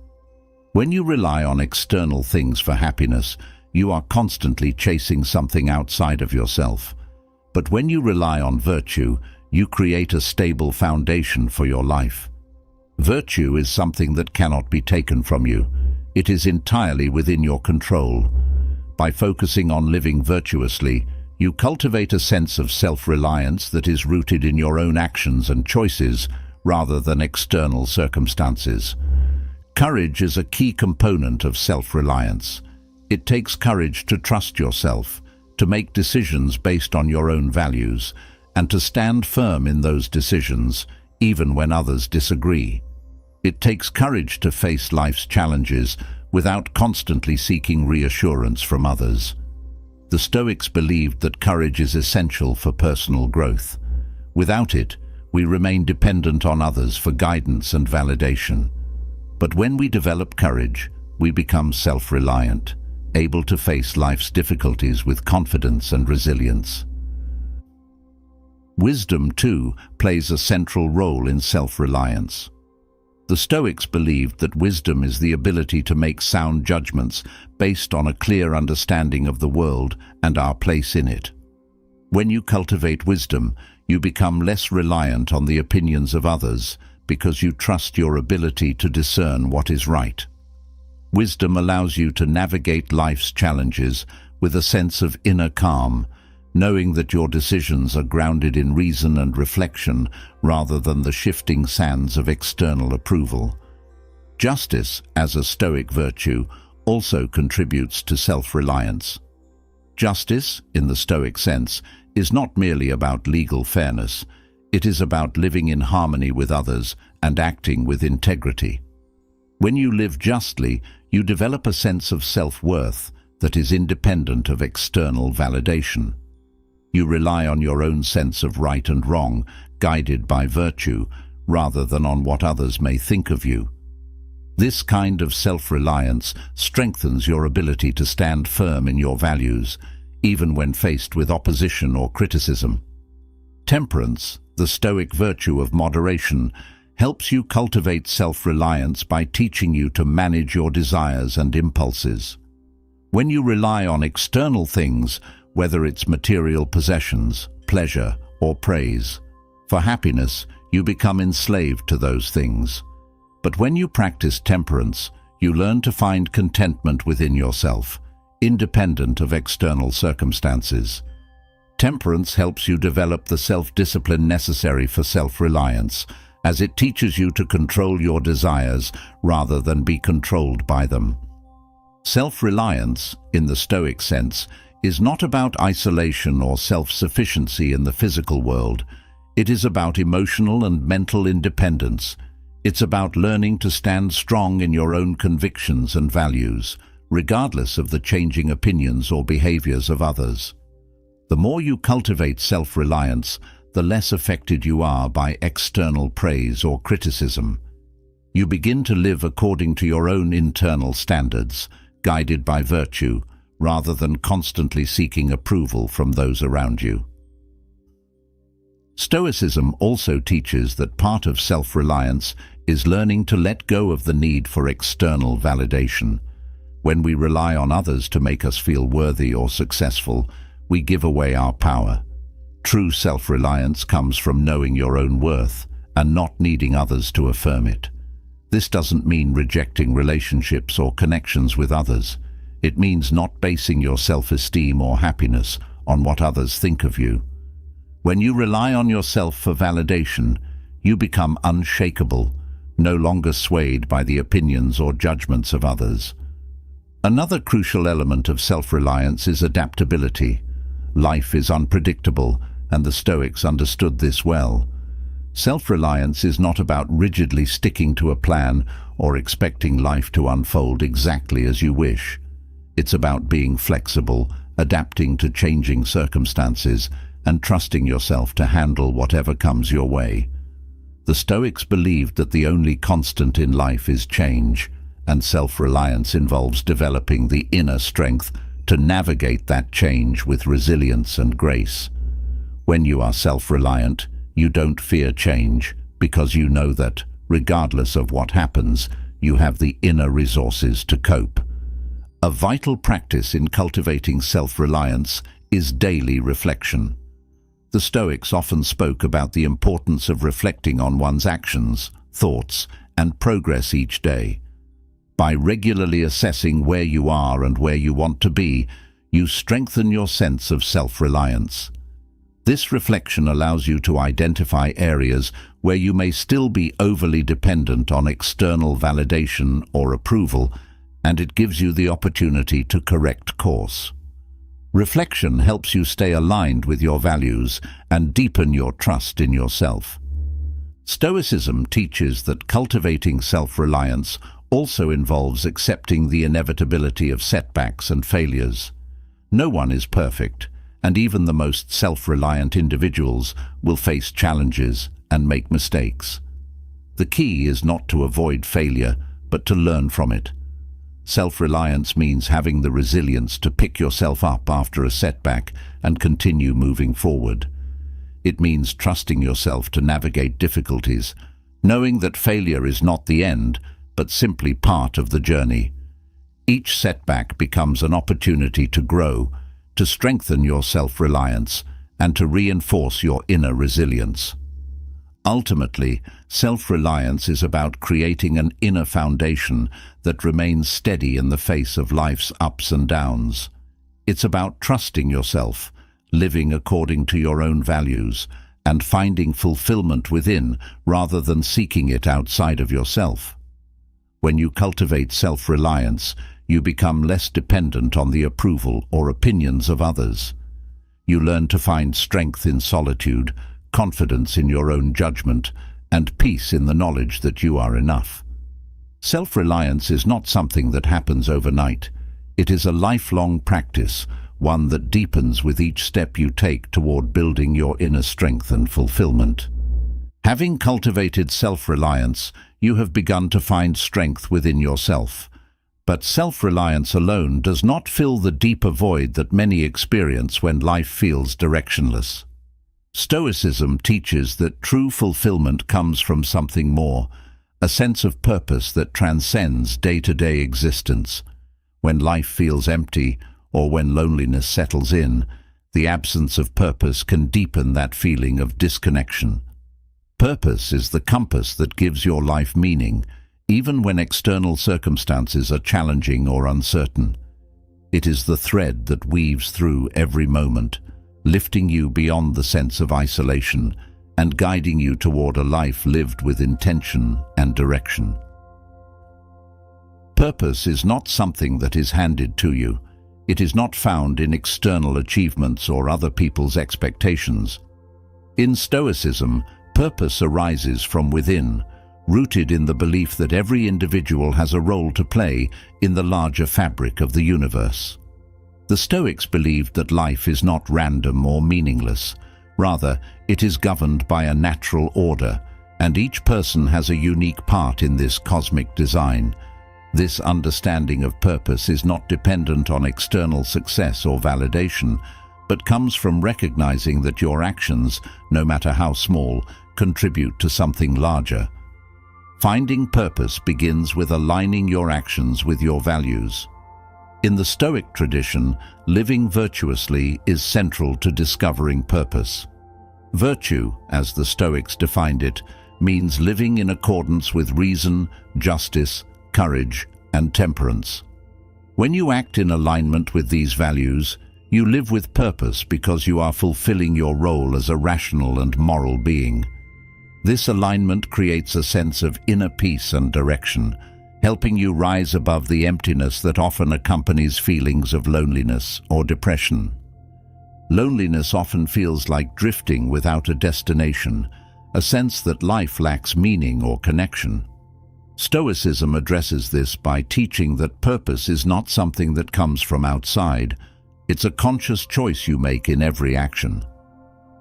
When you rely on external things for happiness, you are constantly chasing something outside of yourself. But when you rely on virtue, you create a stable foundation for your life. Virtue is something that cannot be taken from you. It is entirely within your control. By focusing on living virtuously, you cultivate a sense of self-reliance that is rooted in your own actions and choices rather than external circumstances. Courage is a key component of self-reliance. It takes courage to trust yourself, to make decisions based on your own values, and to stand firm in those decisions, even when others disagree. It takes courage to face life's challenges without constantly seeking reassurance from others. The Stoics believed that courage is essential for personal growth. Without it, we remain dependent on others for guidance and validation. But when we develop courage, we become self-reliant, able to face life's difficulties with confidence and resilience. Wisdom, too, plays a central role in self-reliance. The Stoics believed that wisdom is the ability to make sound judgments based on a clear understanding of the world and our place in it. When you cultivate wisdom, you become less reliant on the opinions of others because you trust your ability to discern what is right. Wisdom allows you to navigate life's challenges with a sense of inner calm, knowing that your decisions are grounded in reason and reflection rather than the shifting sands of external approval. Justice, as a Stoic virtue, also contributes to self-reliance. Justice, in the Stoic sense, is not merely about legal fairness. It is about living in harmony with others and acting with integrity. When you live justly, you develop a sense of self-worth that is independent of external validation. You rely on your own sense of right and wrong, guided by virtue, rather than on what others may think of you. This kind of self-reliance strengthens your ability to stand firm in your values, even when faced with opposition or criticism. Temperance, the Stoic virtue of moderation, helps you cultivate self-reliance by teaching you to manage your desires and impulses. When you rely on external things, whether it's material possessions, pleasure, or praise, for happiness, you become enslaved to those things. But when you practice temperance, you learn to find contentment within yourself, independent of external circumstances. Temperance helps you develop the self-discipline necessary for self-reliance, as it teaches you to control your desires rather than be controlled by them. Self-reliance, in the Stoic sense, is not about isolation or self-sufficiency in the physical world. It is about emotional and mental independence. It's about learning to stand strong in your own convictions and values, regardless of the changing opinions or behaviors of others. The more you cultivate self-reliance, the less affected you are by external praise or criticism. You begin to live according to your own internal standards, guided by virtue, rather than constantly seeking approval from those around you. Stoicism also teaches that part of self-reliance is learning to let go of the need for external validation. When we rely on others to make us feel worthy or successful, we give away our power. True self-reliance comes from knowing your own worth and not needing others to affirm it. This doesn't mean rejecting relationships or connections with others. It means not basing your self-esteem or happiness on what others think of you. When you rely on yourself for validation, you become unshakable, no longer swayed by the opinions or judgments of others. Another crucial element of self-reliance is adaptability. Life is unpredictable, and the Stoics understood this well. Self-reliance is not about rigidly sticking to a plan or expecting life to unfold exactly as you wish. It's about being flexible, adapting to changing circumstances, and trusting yourself to handle whatever comes your way. The Stoics believed that the only constant in life is change, and self-reliance involves developing the inner strength to navigate that change with resilience and grace. When you are self-reliant, you don't fear change because you know that, regardless of what happens, you have the inner resources to cope. A vital practice in cultivating self-reliance is daily reflection. The Stoics often spoke about the importance of reflecting on one's actions, thoughts, and progress each day. By regularly assessing where you are and where you want to be, you strengthen your sense of self-reliance. This reflection allows you to identify areas where you may still be overly dependent on external validation or approval, and it gives you the opportunity to correct course. Reflection helps you stay aligned with your values and deepen your trust in yourself. Stoicism teaches that cultivating self-reliance also involves accepting the inevitability of setbacks and failures. No one is perfect, and even the most self-reliant individuals will face challenges and make mistakes. The key is not to avoid failure, but to learn from it. Self-reliance means having the resilience to pick yourself up after a setback and continue moving forward. It means trusting yourself to navigate difficulties, knowing that failure is not the end, but simply part of the journey. Each setback becomes an opportunity to grow, to strengthen your self-reliance, and to reinforce your inner resilience. Ultimately, self-reliance is about creating an inner foundation that remains steady in the face of life's ups and downs. It's about trusting yourself, living according to your own values, and finding fulfillment within rather than seeking it outside of yourself. When you cultivate self-reliance, you become less dependent on the approval or opinions of others. You learn to find strength in solitude, confidence in your own judgment, and peace in the knowledge that you are enough. Self-reliance is not something that happens overnight. It is a lifelong practice, one that deepens with each step you take toward building your inner strength and fulfillment. Having cultivated self-reliance, you have begun to find strength within yourself. But self-reliance alone does not fill the deeper void that many experience when life feels directionless. Stoicism teaches that true fulfillment comes from something more, a sense of purpose that transcends day-to-day existence. When life feels empty, or when loneliness settles in, the absence of purpose can deepen that feeling of disconnection. Purpose is the compass that gives your life meaning, even when external circumstances are challenging or uncertain. It is the thread that weaves through every moment, lifting you beyond the sense of isolation and guiding you toward a life lived with intention and direction. Purpose is not something that is handed to you. It is not found in external achievements or other people's expectations. In Stoicism, purpose arises from within, rooted in the belief that every individual has a role to play in the larger fabric of the universe. The Stoics believed that life is not random or meaningless. Rather, it is governed by a natural order, and each person has a unique part in this cosmic design. This understanding of purpose is not dependent on external success or validation, but comes from recognizing that your actions, no matter how small, contribute to something larger. Finding purpose begins with aligning your actions with your values. In the Stoic tradition, living virtuously is central to discovering purpose. Virtue, as the Stoics defined it, means living in accordance with reason, justice, courage, and temperance. When you act in alignment with these values, you live with purpose because you are fulfilling your role as a rational and moral being. This alignment creates a sense of inner peace and direction, helping you rise above the emptiness that often accompanies feelings of loneliness or depression. Loneliness often feels like drifting without a destination, a sense that life lacks meaning or connection. Stoicism addresses this by teaching that purpose is not something that comes from outside. It's a conscious choice you make in every action.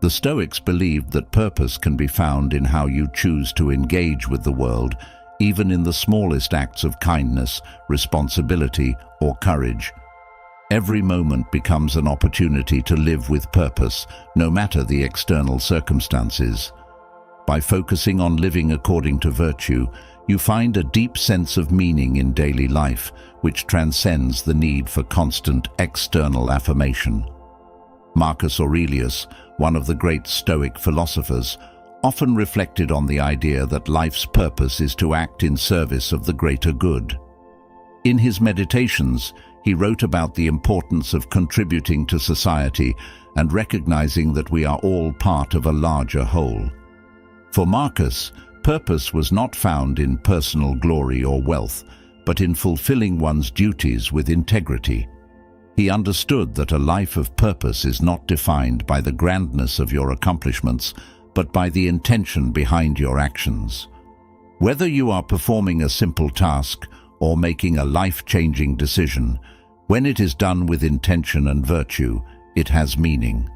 The Stoics believed that purpose can be found in how you choose to engage with the world, even in the smallest acts of kindness, responsibility, or courage. Every moment becomes an opportunity to live with purpose, no matter the external circumstances. By focusing on living according to virtue, you find a deep sense of meaning in daily life, which transcends the need for constant external affirmation. Marcus Aurelius, one of the great Stoic philosophers, often reflected on the idea that life's purpose is to act in service of the greater good. In his meditations, he wrote about the importance of contributing to society and recognizing that we are all part of a larger whole. For Marcus, purpose was not found in personal glory or wealth, but in fulfilling one's duties with integrity. He understood that a life of purpose is not defined by the grandness of your accomplishments, but by the intention behind your actions. Whether you are performing a simple task or making a life-changing decision, when it is done with intention and virtue, it has meaning.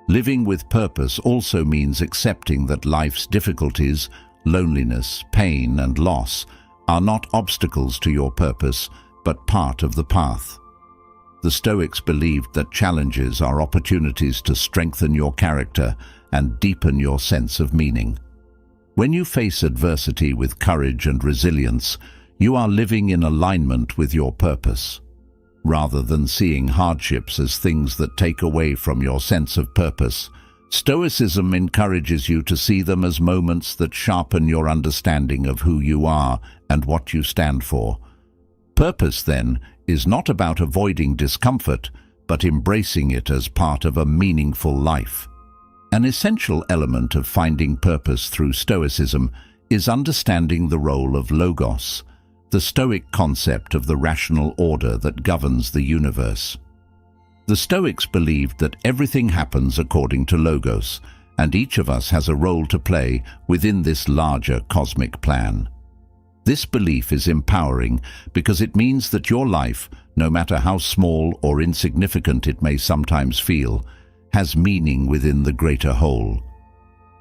Living with purpose also means accepting that life's difficulties, loneliness, pain, and loss are not obstacles to your purpose, but part of the path. The Stoics believed that challenges are opportunities to strengthen your character and deepen your sense of meaning. When you face adversity with courage and resilience, you are living in alignment with your purpose. Rather than seeing hardships as things that take away from your sense of purpose, Stoicism encourages you to see them as moments that sharpen your understanding of who you are and what you stand for. Purpose, then, is not about avoiding discomfort, but embracing it as part of a meaningful life. An essential element of finding purpose through Stoicism is understanding the role of logos, the Stoic concept of the rational order that governs the universe. The Stoics believed that everything happens according to logos, and each of us has a role to play within this larger cosmic plan. This belief is empowering because it means that your life, no matter how small or insignificant it may sometimes feel, has meaning within the greater whole.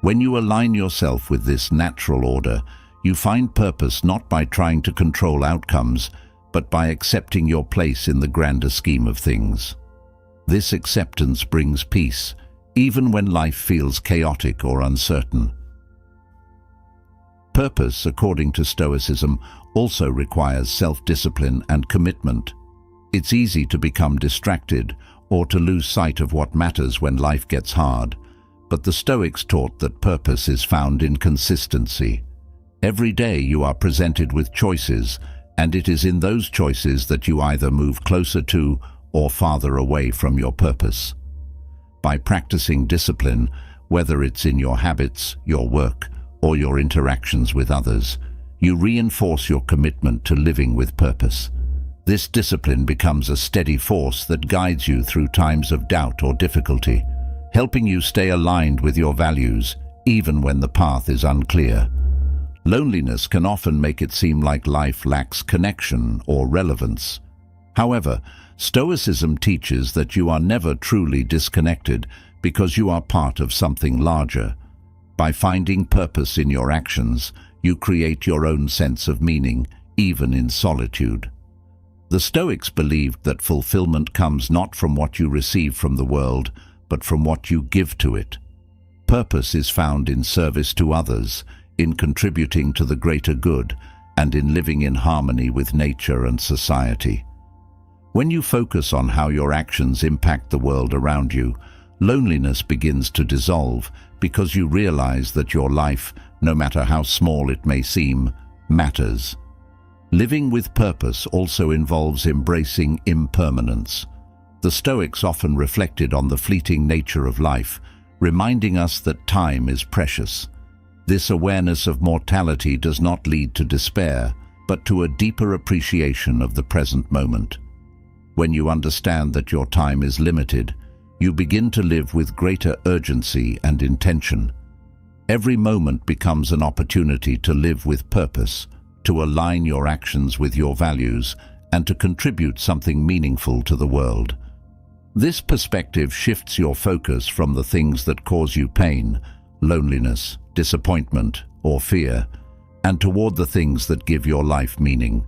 When you align yourself with this natural order, you find purpose not by trying to control outcomes, but by accepting your place in the grander scheme of things. This acceptance brings peace, even when life feels chaotic or uncertain. Purpose, according to Stoicism, also requires self-discipline and commitment. It's easy to become distracted or to lose sight of what matters when life gets hard, but the Stoics taught that purpose is found in consistency. Every day you are presented with choices, and it is in those choices that you either move closer to or farther away from your purpose. By practicing discipline, whether it's in your habits, your work, or your interactions with others, you reinforce your commitment to living with purpose. This discipline becomes a steady force that guides you through times of doubt or difficulty, helping you stay aligned with your values even when the path is unclear. Loneliness can often make it seem like life lacks connection or relevance. However, Stoicism teaches that you are never truly disconnected because you are part of something larger. By finding purpose in your actions, you create your own sense of meaning, even in solitude. The Stoics believed that fulfillment comes not from what you receive from the world, but from what you give to it. Purpose is found in service to others, in contributing to the greater good, and in living in harmony with nature and society. When you focus on how your actions impact the world around you, loneliness begins to dissolve because you realize that your life, no matter how small it may seem, matters. Living with purpose also involves embracing impermanence. The Stoics often reflected on the fleeting nature of life, reminding us that time is precious. This awareness of mortality does not lead to despair, but to a deeper appreciation of the present moment. When you understand that your time is limited, you begin to live with greater urgency and intention. Every moment becomes an opportunity to live with purpose, to align your actions with your values, and to contribute something meaningful to the world. This perspective shifts your focus from the things that cause you pain, loneliness, disappointment, or fear, and toward the things that give your life meaning.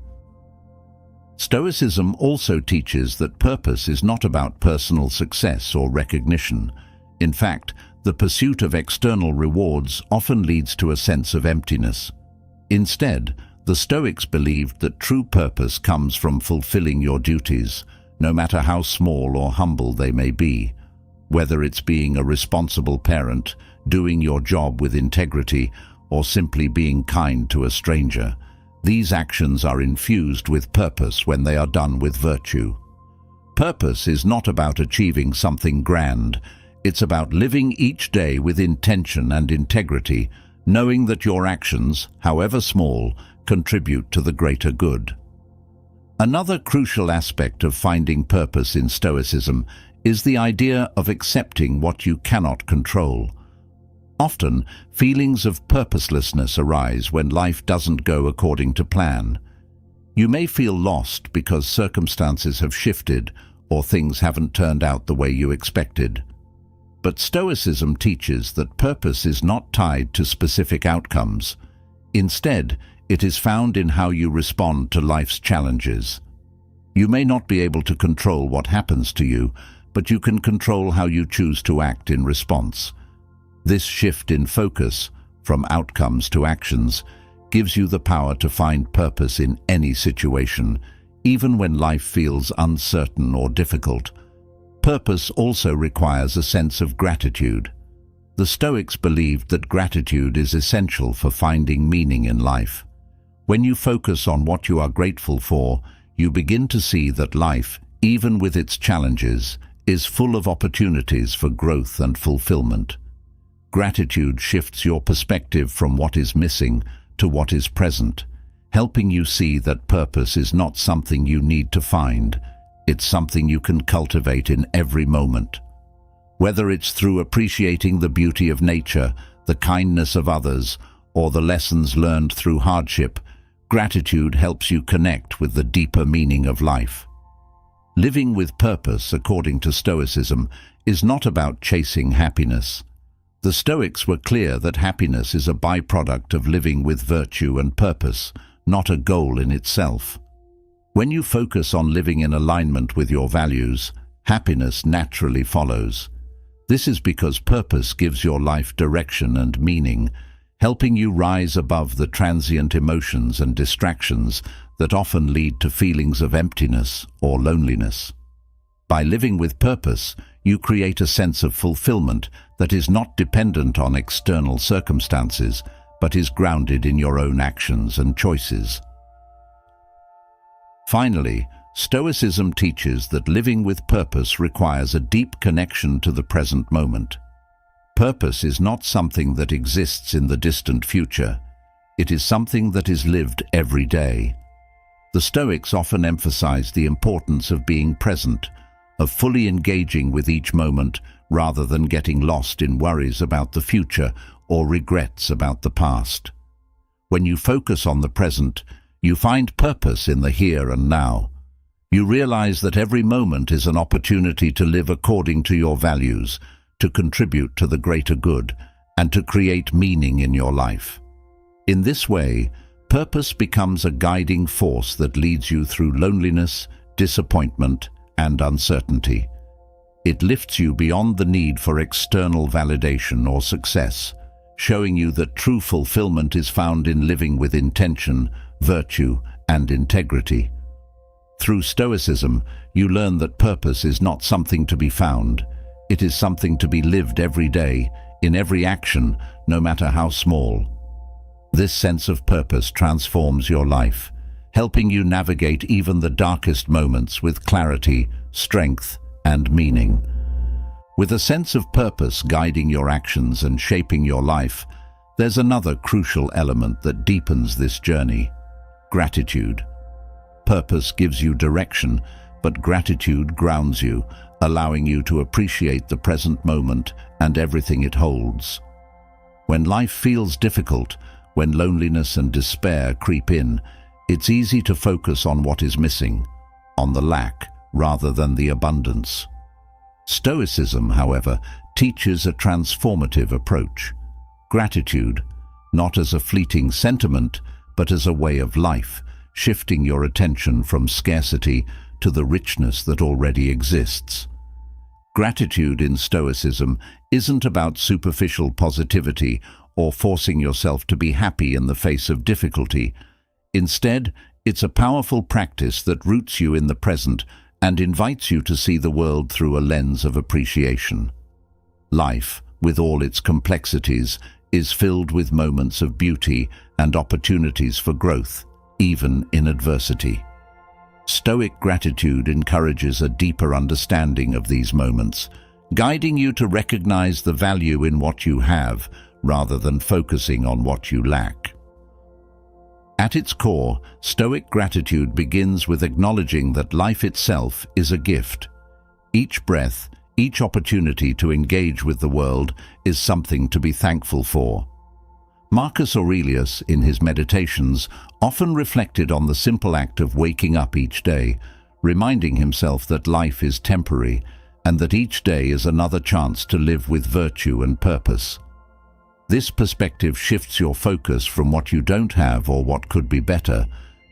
Stoicism also teaches that purpose is not about personal success or recognition. In fact, the pursuit of external rewards often leads to a sense of emptiness. Instead, the Stoics believed that true purpose comes from fulfilling your duties, no matter how small or humble they may be. Whether it's being a responsible parent, doing your job with integrity, or simply being kind to a stranger, these actions are infused with purpose when they are done with virtue. Purpose is not about achieving something grand. It's about living each day with intention and integrity, knowing that your actions, however small, contribute to the greater good. Another crucial aspect of finding purpose in Stoicism is the idea of accepting what you cannot control. Often, feelings of purposelessness arise when life doesn't go according to plan. You may feel lost because circumstances have shifted or things haven't turned out the way you expected. But Stoicism teaches that purpose is not tied to specific outcomes. Instead, it is found in how you respond to life's challenges. You may not be able to control what happens to you, but you can control how you choose to act in response. This shift in focus, from outcomes to actions, gives you the power to find purpose in any situation, even when life feels uncertain or difficult. Purpose also requires a sense of gratitude. The Stoics believed that gratitude is essential for finding meaning in life. When you focus on what you are grateful for, you begin to see that life, even with its challenges, is full of opportunities for growth and fulfillment. Gratitude shifts your perspective from what is missing to what is present, helping you see that purpose is not something you need to find. It's something you can cultivate in every moment. Whether it's through appreciating the beauty of nature, the kindness of others, or the lessons learned through hardship, gratitude helps you connect with the deeper meaning of life. Living with purpose, according to Stoicism, is not about chasing happiness. The Stoics were clear that happiness is a byproduct of living with virtue and purpose, not a goal in itself. When you focus on living in alignment with your values, happiness naturally follows. This is because purpose gives your life direction and meaning, helping you rise above the transient emotions and distractions that often lead to feelings of emptiness or loneliness. By living with purpose, you create a sense of fulfillment that is not dependent on external circumstances, but is grounded in your own actions and choices. Finally, Stoicism teaches that living with purpose requires a deep connection to the present moment. Purpose is not something that exists in the distant future. It is something that is lived every day. The Stoics often emphasize the importance of being present, of fully engaging with each moment rather than getting lost in worries about the future or regrets about the past. When you focus on the present, you find purpose in the here and now. You realize that every moment is an opportunity to live according to your values, to contribute to the greater good, and to create meaning in your life. In this way, purpose becomes a guiding force that leads you through loneliness, disappointment, and uncertainty. It lifts you beyond the need for external validation or success, showing you that true fulfillment is found in living with intention, virtue, and integrity. Through Stoicism, you learn that purpose is not something to be found. It is something to be lived every day, in every action, no matter how small. This sense of purpose transforms your life, helping you navigate even the darkest moments with clarity, strength, and meaning. With a sense of purpose guiding your actions and shaping your life, there's another crucial element that deepens this journey: gratitude. Purpose gives you direction, but gratitude grounds you, allowing you to appreciate the present moment and everything it holds. When life feels difficult, when loneliness and despair creep in, it's easy to focus on what is missing, on the lack rather than the abundance. Stoicism, however, teaches a transformative approach. Gratitude, not as a fleeting sentiment, but as a way of life, shifting your attention from scarcity to the richness that already exists. Gratitude in Stoicism isn't about superficial positivity or forcing yourself to be happy in the face of difficulty. Instead, it's a powerful practice that roots you in the present and invites you to see the world through a lens of appreciation. Life, with all its complexities, is filled with moments of beauty and opportunities for growth, even in adversity. Stoic gratitude encourages a deeper understanding of these moments, guiding you to recognize the value in what you have rather than focusing on what you lack. At its core, Stoic gratitude begins with acknowledging that life itself is a gift. Each breath, each opportunity to engage with the world is something to be thankful for. Marcus Aurelius, in his Meditations, often reflected on the simple act of waking up each day, reminding himself that life is temporary and that each day is another chance to live with virtue and purpose. This perspective shifts your focus from what you don't have or what could be better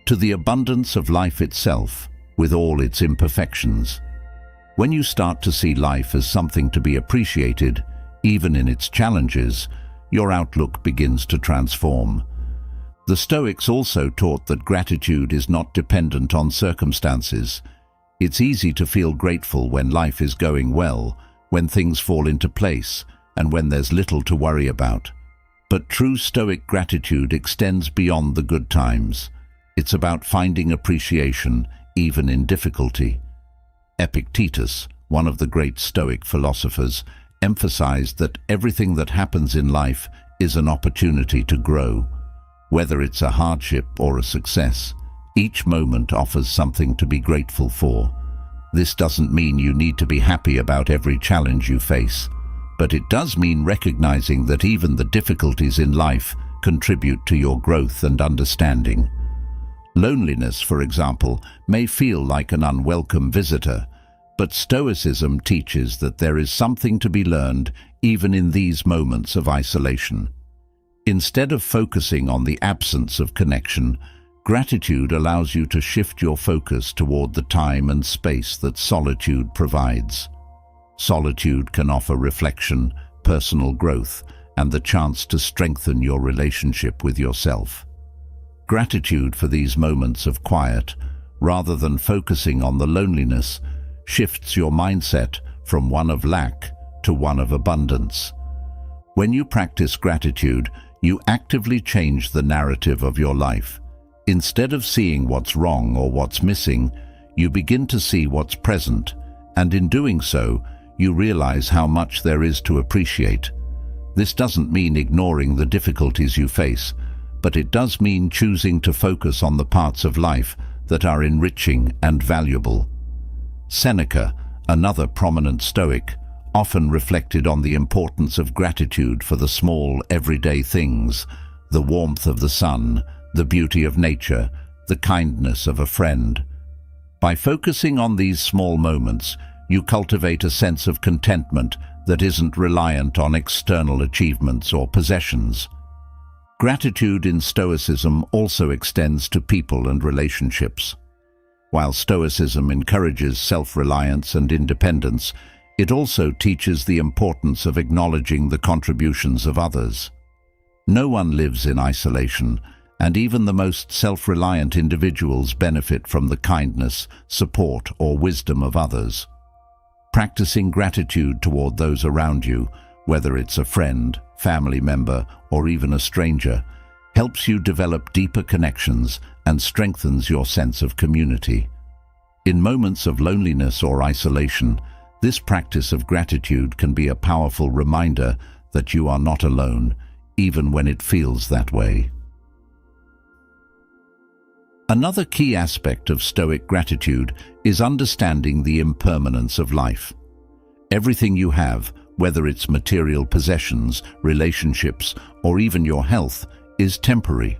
to the abundance of life itself, with all its imperfections. When you start to see life as something to be appreciated, even in its challenges, your outlook begins to transform. The Stoics also taught that gratitude is not dependent on circumstances. It's easy to feel grateful when life is going well, when things fall into place, and when there's little to worry about. But true Stoic gratitude extends beyond the good times. It's about finding appreciation, even in difficulty. Epictetus, one of the great Stoic philosophers, emphasized that everything that happens in life is an opportunity to grow. Whether it's a hardship or a success, each moment offers something to be grateful for. This doesn't mean you need to be happy about every challenge you face, but it does mean recognizing that even the difficulties in life contribute to your growth and understanding. Loneliness, for example, may feel like an unwelcome visitor, but Stoicism teaches that there is something to be learned even in these moments of isolation. Instead of focusing on the absence of connection, gratitude allows you to shift your focus toward the time and space that solitude provides. Solitude can offer reflection, personal growth, and the chance to strengthen your relationship with yourself. Gratitude for these moments of quiet, rather than focusing on the loneliness, shifts your mindset from one of lack to one of abundance. When you practice gratitude, you actively change the narrative of your life. Instead of seeing what's wrong or what's missing, you begin to see what's present, and in doing so, you realize how much there is to appreciate. This doesn't mean ignoring the difficulties you face, but it does mean choosing to focus on the parts of life that are enriching and valuable. Seneca, another prominent Stoic, often reflected on the importance of gratitude for the small, everyday things, the warmth of the sun, the beauty of nature, the kindness of a friend. By focusing on these small moments, you cultivate a sense of contentment that isn't reliant on external achievements or possessions. Gratitude in Stoicism also extends to people and relationships. While Stoicism encourages self-reliance and independence, it also teaches the importance of acknowledging the contributions of others. No one lives in isolation, and even the most self-reliant individuals benefit from the kindness, support, or wisdom of others. Practicing gratitude toward those around you, whether it's a friend, family member, or even a stranger, helps you develop deeper connections and strengthens your sense of community. In moments of loneliness or isolation, this practice of gratitude can be a powerful reminder that you are not alone, even when it feels that way. Another key aspect of Stoic gratitude is understanding the impermanence of life. Everything you have, whether it's material possessions, relationships, or even your health, is temporary.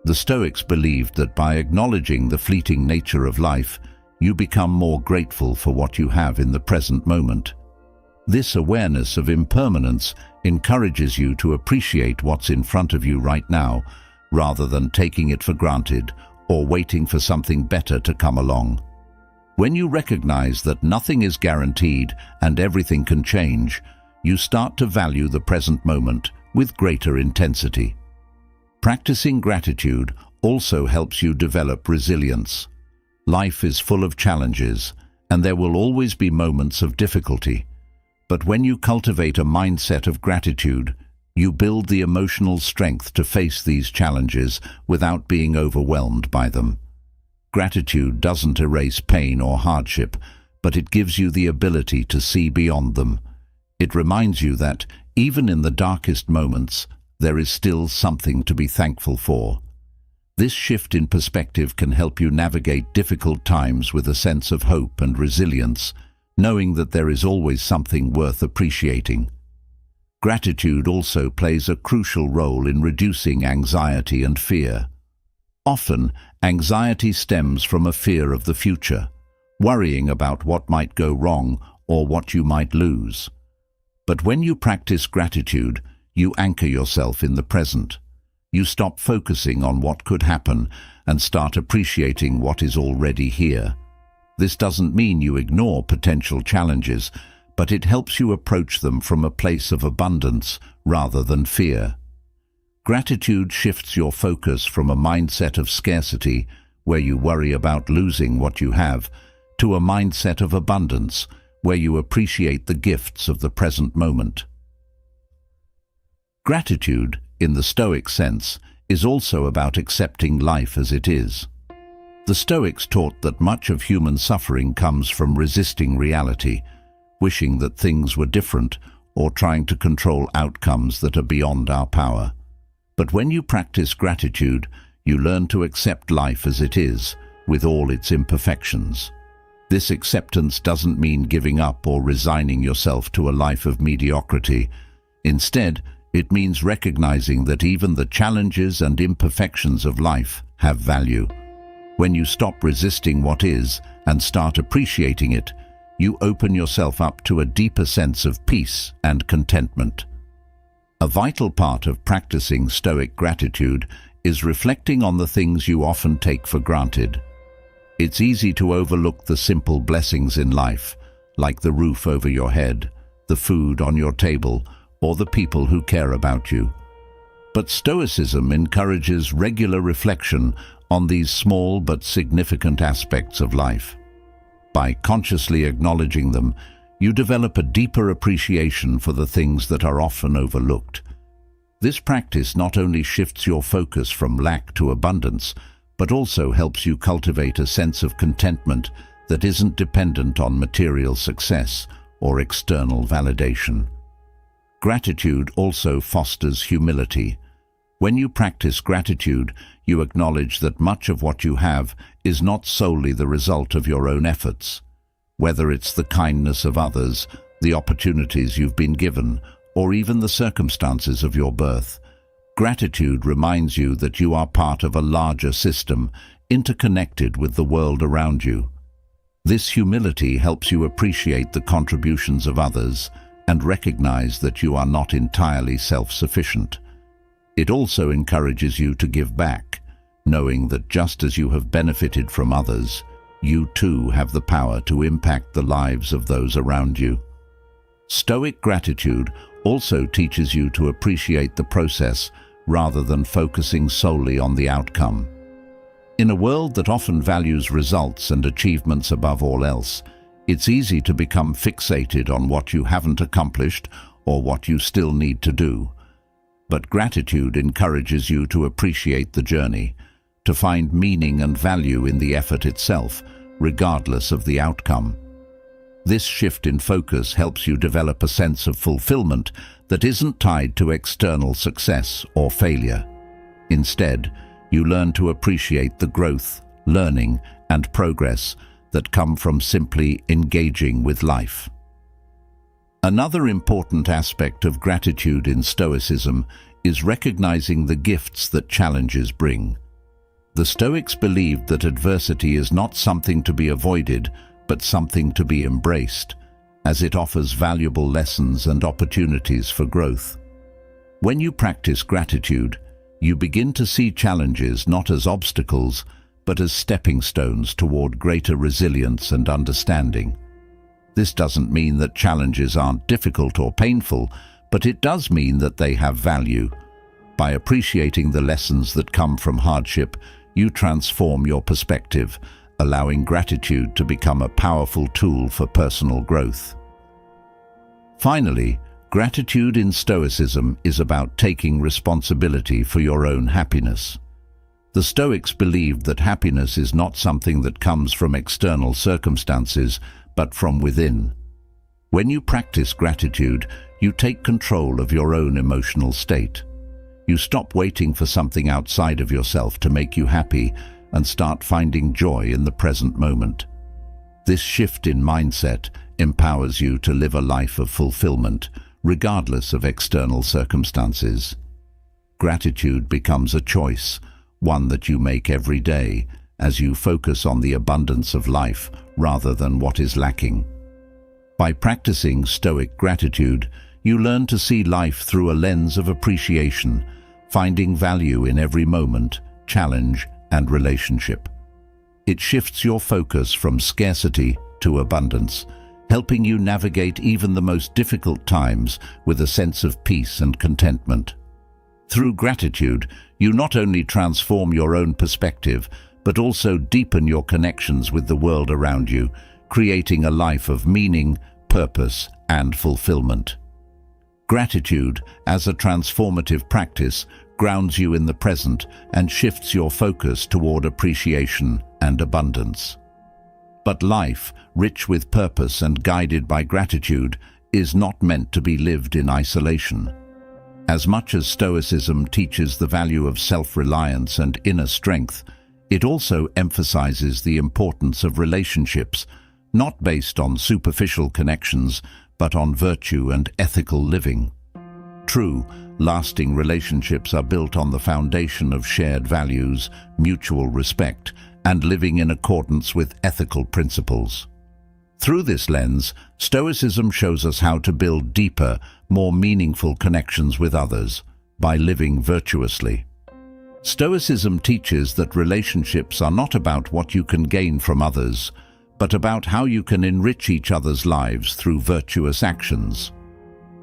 The Stoics believed that by acknowledging the fleeting nature of life, you become more grateful for what you have in the present moment. This awareness of impermanence encourages you to appreciate what's in front of you right now, rather than taking it for granted or waiting for something better to come along. When you recognize that nothing is guaranteed and everything can change, you start to value the present moment with greater intensity. Practicing gratitude also helps you develop resilience. Life is full of challenges, and there will always be moments of difficulty. But when you cultivate a mindset of gratitude, you build the emotional strength to face these challenges without being overwhelmed by them. Gratitude doesn't erase pain or hardship, but it gives you the ability to see beyond them. It reminds you that, even in the darkest moments, there is still something to be thankful for. This shift in perspective can help you navigate difficult times with a sense of hope and resilience, knowing that there is always something worth appreciating. Gratitude also plays a crucial role in reducing anxiety and fear. Often, anxiety stems from a fear of the future, worrying about what might go wrong or what you might lose. But when you practice gratitude, you anchor yourself in the present. You stop focusing on what could happen and start appreciating what is already here. This doesn't mean you ignore potential challenges, but it helps you approach them from a place of abundance rather than fear. Gratitude shifts your focus from a mindset of scarcity, where you worry about losing what you have, to a mindset of abundance, where you appreciate the gifts of the present moment. Gratitude, in the Stoic sense, is also about accepting life as it is. The Stoics taught that much of human suffering comes from resisting reality, wishing that things were different, or trying to control outcomes that are beyond our power. But when you practice gratitude, you learn to accept life as it is, with all its imperfections. This acceptance doesn't mean giving up or resigning yourself to a life of mediocrity. Instead, it means recognizing that even the challenges and imperfections of life have value. When you stop resisting what is and start appreciating it, you open yourself up to a deeper sense of peace and contentment. A vital part of practicing Stoic gratitude is reflecting on the things you often take for granted. It's easy to overlook the simple blessings in life, like the roof over your head, the food on your table, or the people who care about you. But Stoicism encourages regular reflection on these small but significant aspects of life. By consciously acknowledging them, you develop a deeper appreciation for the things that are often overlooked. This practice not only shifts your focus from lack to abundance, but also helps you cultivate a sense of contentment that isn't dependent on material success or external validation. Gratitude also fosters humility. When you practice gratitude, you acknowledge that much of what you have is not solely the result of your own efforts. Whether it's the kindness of others, the opportunities you've been given, or even the circumstances of your birth, gratitude reminds you that you are part of a larger system, interconnected with the world around you. This humility helps you appreciate the contributions of others and recognize that you are not entirely self-sufficient. It also encourages you to give back, knowing that just as you have benefited from others, you too have the power to impact the lives of those around you. Stoic gratitude also teaches you to appreciate the process rather than focusing solely on the outcome. In a world that often values results and achievements above all else, it's easy to become fixated on what you haven't accomplished or what you still need to do. But gratitude encourages you to appreciate the journey, to find meaning and value in the effort itself, regardless of the outcome. This shift in focus helps you develop a sense of fulfillment that isn't tied to external success or failure. Instead, you learn to appreciate the growth, learning, and progress that come from simply engaging with life. Another important aspect of gratitude in Stoicism is recognizing the gifts that challenges bring. The Stoics believed that adversity is not something to be avoided, but something to be embraced, as it offers valuable lessons and opportunities for growth. When you practice gratitude, you begin to see challenges not as obstacles, but as stepping stones toward greater resilience and understanding. This doesn't mean that challenges aren't difficult or painful, but it does mean that they have value. By appreciating the lessons that come from hardship, you transform your perspective, allowing gratitude to become a powerful tool for personal growth. Finally, gratitude in Stoicism is about taking responsibility for your own happiness. The Stoics believed that happiness is not something that comes from external circumstances, but from within. When you practice gratitude, you take control of your own emotional state. You stop waiting for something outside of yourself to make you happy and start finding joy in the present moment. This shift in mindset empowers you to live a life of fulfillment, regardless of external circumstances. Gratitude becomes a choice, one that you make every day, as you focus on the abundance of life rather than what is lacking. By practicing Stoic gratitude, you learn to see life through a lens of appreciation, finding value in every moment, challenge, and relationship. It shifts your focus from scarcity to abundance, helping you navigate even the most difficult times with a sense of peace and contentment. Through gratitude, you not only transform your own perspective, but also deepen your connections with the world around you, creating a life of meaning, purpose, and fulfillment. Gratitude, as a transformative practice, grounds you in the present, and shifts your focus toward appreciation and abundance. But life, rich with purpose and guided by gratitude, is not meant to be lived in isolation. As much as Stoicism teaches the value of self-reliance and inner strength, it also emphasizes the importance of relationships, not based on superficial connections, but on virtue and ethical living. True, lasting relationships are built on the foundation of shared values, mutual respect, and living in accordance with ethical principles. Through this lens, Stoicism shows us how to build deeper, more meaningful connections with others by living virtuously. Stoicism teaches that relationships are not about what you can gain from others, but about how you can enrich each other's lives through virtuous actions.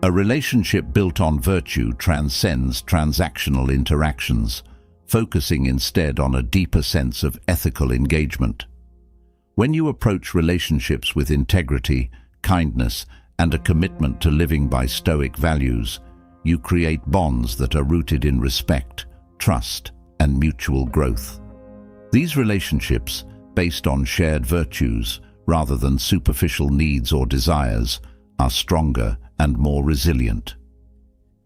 A relationship built on virtue transcends transactional interactions, focusing instead on a deeper sense of ethical engagement. When you approach relationships with integrity, kindness, and a commitment to living by Stoic values, you create bonds that are rooted in respect, trust, and mutual growth. These relationships, based on shared virtues rather than superficial needs or desires, are stronger and more resilient.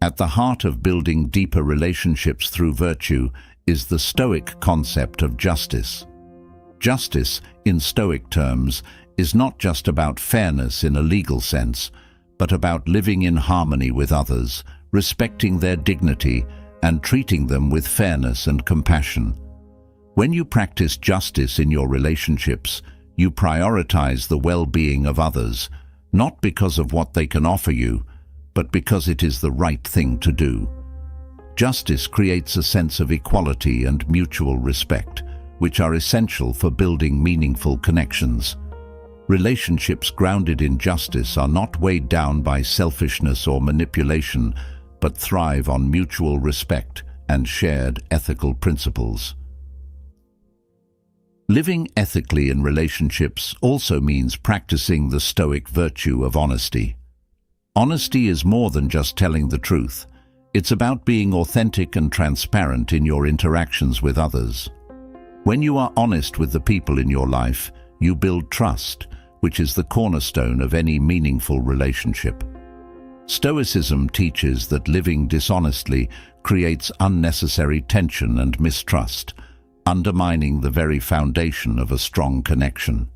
At the heart of building deeper relationships through virtue is the Stoic concept of justice. Justice, in Stoic terms, is not just about fairness in a legal sense, but about living in harmony with others, respecting their dignity, and treating them with fairness and compassion. When you practice justice in your relationships, you prioritize the well-being of others, not because of what they can offer you, but because it is the right thing to do. Justice creates a sense of equality and mutual respect, which are essential for building meaningful connections. Relationships grounded in justice are not weighed down by selfishness or manipulation, but thrive on mutual respect and shared ethical principles. Living ethically in relationships also means practicing the Stoic virtue of honesty. Honesty is more than just telling the truth. It's about being authentic and transparent in your interactions with others. When you are honest with the people in your life, you build trust, which is the cornerstone of any meaningful relationship. Stoicism teaches that living dishonestly creates unnecessary tension and mistrust, undermining the very foundation of a strong connection.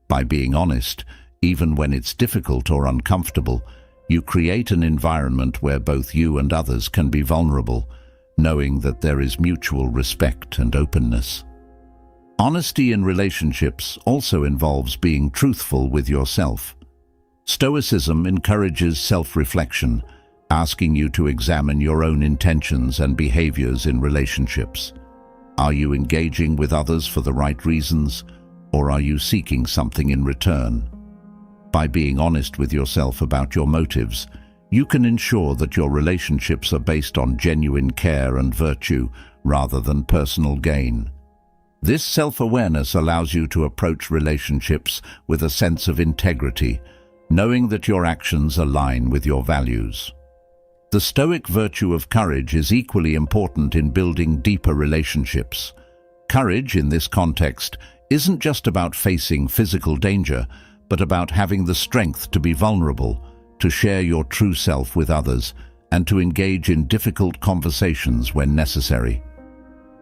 By being honest, even when it's difficult or uncomfortable, you create an environment where both you and others can be vulnerable, knowing that there is mutual respect and openness. Honesty in relationships also involves being truthful with yourself. Stoicism encourages self-reflection, asking you to examine your own intentions and behaviors in relationships. Are you engaging with others for the right reasons, or are you seeking something in return? By being honest with yourself about your motives, you can ensure that your relationships are based on genuine care and virtue rather than personal gain. This self-awareness allows you to approach relationships with a sense of integrity, knowing that your actions align with your values. The Stoic virtue of courage is equally important in building deeper relationships. Courage, in this context, isn't just about facing physical danger, but about having the strength to be vulnerable, to share your true self with others, and to engage in difficult conversations when necessary.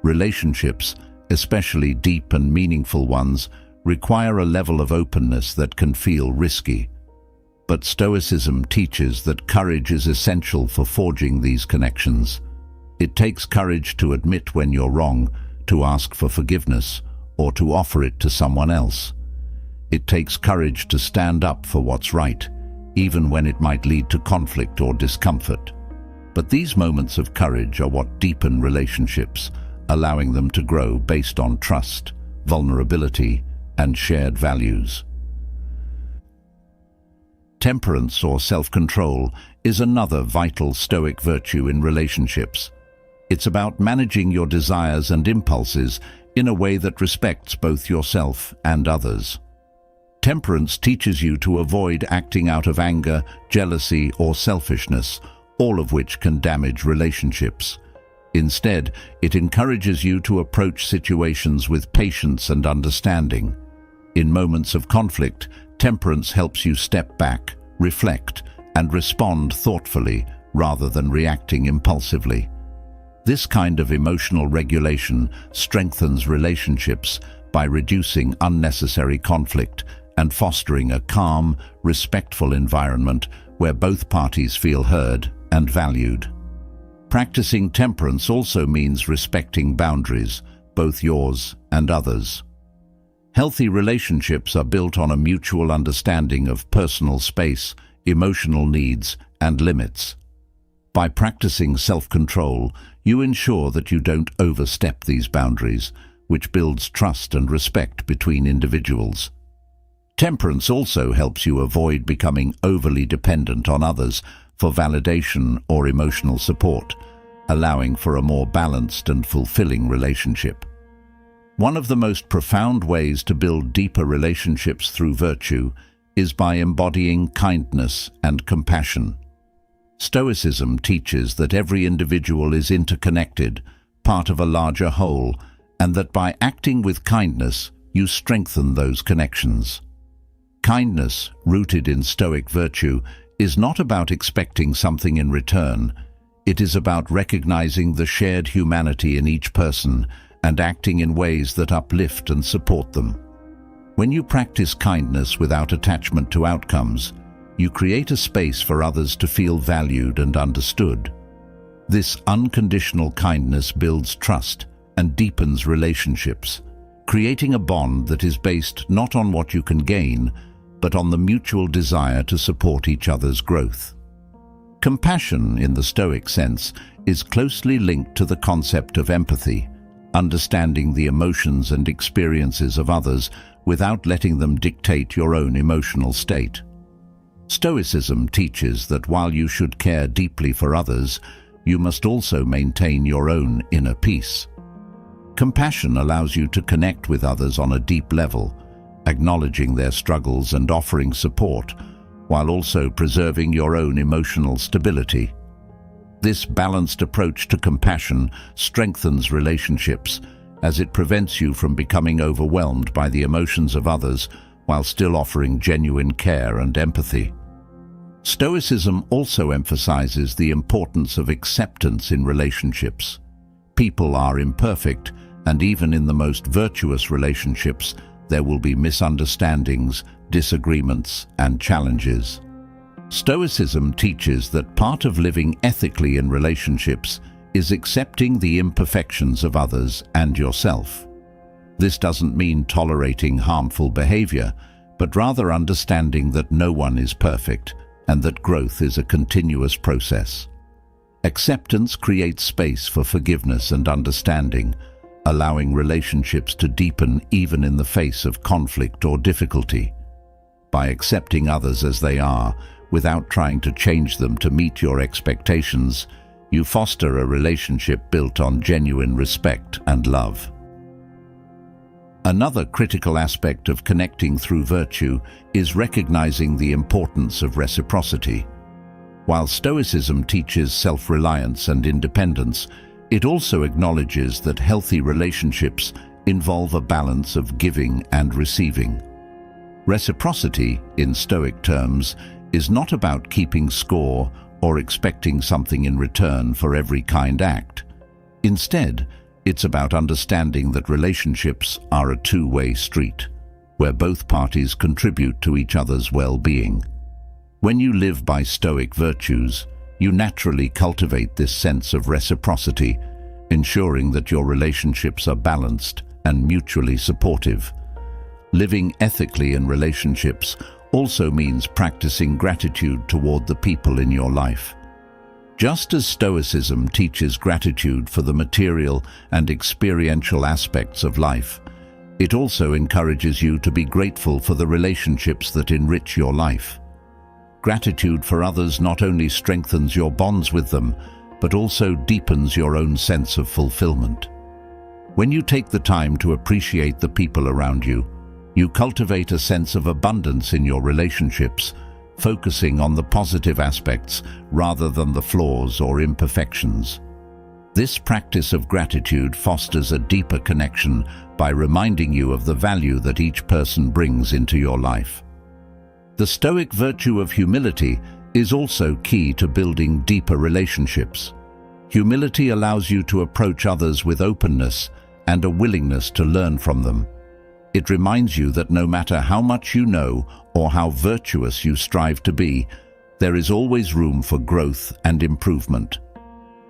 Relationships, especially deep and meaningful ones, require a level of openness that can feel risky. But Stoicism teaches that courage is essential for forging these connections. It takes courage to admit when you're wrong, to ask for forgiveness, or to offer it to someone else. It takes courage to stand up for what's right, even when it might lead to conflict or discomfort. But these moments of courage are what deepen relationships, allowing them to grow based on trust, vulnerability, and shared values. Temperance or self-control is another vital Stoic virtue in relationships. It's about managing your desires and impulses in a way that respects both yourself and others. Temperance teaches you to avoid acting out of anger, jealousy, or selfishness, all of which can damage relationships. Instead, it encourages you to approach situations with patience and understanding. In moments of conflict, temperance helps you step back, reflect, and respond thoughtfully rather than reacting impulsively. This kind of emotional regulation strengthens relationships by reducing unnecessary conflict and fostering a calm, respectful environment where both parties feel heard and valued. Practicing temperance also means respecting boundaries, both yours and others. Healthy relationships are built on a mutual understanding of personal space, emotional needs, and limits. By practicing self-control, you ensure that you don't overstep these boundaries, which builds trust and respect between individuals. Temperance also helps you avoid becoming overly dependent on others for validation or emotional support, allowing for a more balanced and fulfilling relationship. One of the most profound ways to build deeper relationships through virtue is by embodying kindness and compassion. Stoicism teaches that every individual is interconnected, part of a larger whole, and that by acting with kindness, you strengthen those connections. Kindness, rooted in Stoic virtue, is not about expecting something in return. It is about recognizing the shared humanity in each person and acting in ways that uplift and support them. When you practice kindness without attachment to outcomes, you create a space for others to feel valued and understood. This unconditional kindness builds trust and deepens relationships, creating a bond that is based not on what you can gain, but on the mutual desire to support each other's growth. Compassion, in the Stoic sense, is closely linked to the concept of empathy, understanding the emotions and experiences of others without letting them dictate your own emotional state. Stoicism teaches that while you should care deeply for others, you must also maintain your own inner peace. Compassion allows you to connect with others on a deep level, acknowledging their struggles and offering support, while also preserving your own emotional stability. This balanced approach to compassion strengthens relationships, as it prevents you from becoming overwhelmed by the emotions of others while still offering genuine care and empathy. Stoicism also emphasizes the importance of acceptance in relationships. People are imperfect, and even in the most virtuous relationships, there will be misunderstandings, disagreements, and challenges. Stoicism teaches that part of living ethically in relationships is accepting the imperfections of others and yourself. This doesn't mean tolerating harmful behavior, but rather understanding that no one is perfect and that growth is a continuous process. Acceptance creates space for forgiveness and understanding, allowing relationships to deepen even in the face of conflict or difficulty. By accepting others as they are, without trying to change them to meet your expectations, you foster a relationship built on genuine respect and love. Another critical aspect of connecting through virtue is recognizing the importance of reciprocity. While Stoicism teaches self-reliance and independence, it also acknowledges that healthy relationships involve a balance of giving and receiving. Reciprocity, in Stoic terms, is not about keeping score or expecting something in return for every kind act. Instead, it's about understanding that relationships are a two-way street, where both parties contribute to each other's well-being. When you live by Stoic virtues, you naturally cultivate this sense of reciprocity, ensuring that your relationships are balanced and mutually supportive. Living ethically in relationships also means practicing gratitude toward the people in your life. Just as Stoicism teaches gratitude for the material and experiential aspects of life, it also encourages you to be grateful for the relationships that enrich your life. Gratitude for others not only strengthens your bonds with them, but also deepens your own sense of fulfillment. When you take the time to appreciate the people around you, you cultivate a sense of abundance in your relationships, focusing on the positive aspects rather than the flaws or imperfections. This practice of gratitude fosters a deeper connection by reminding you of the value that each person brings into your life. The Stoic virtue of humility is also key to building deeper relationships. Humility allows you to approach others with openness and a willingness to learn from them. It reminds you that no matter how much you know or how virtuous you strive to be, there is always room for growth and improvement.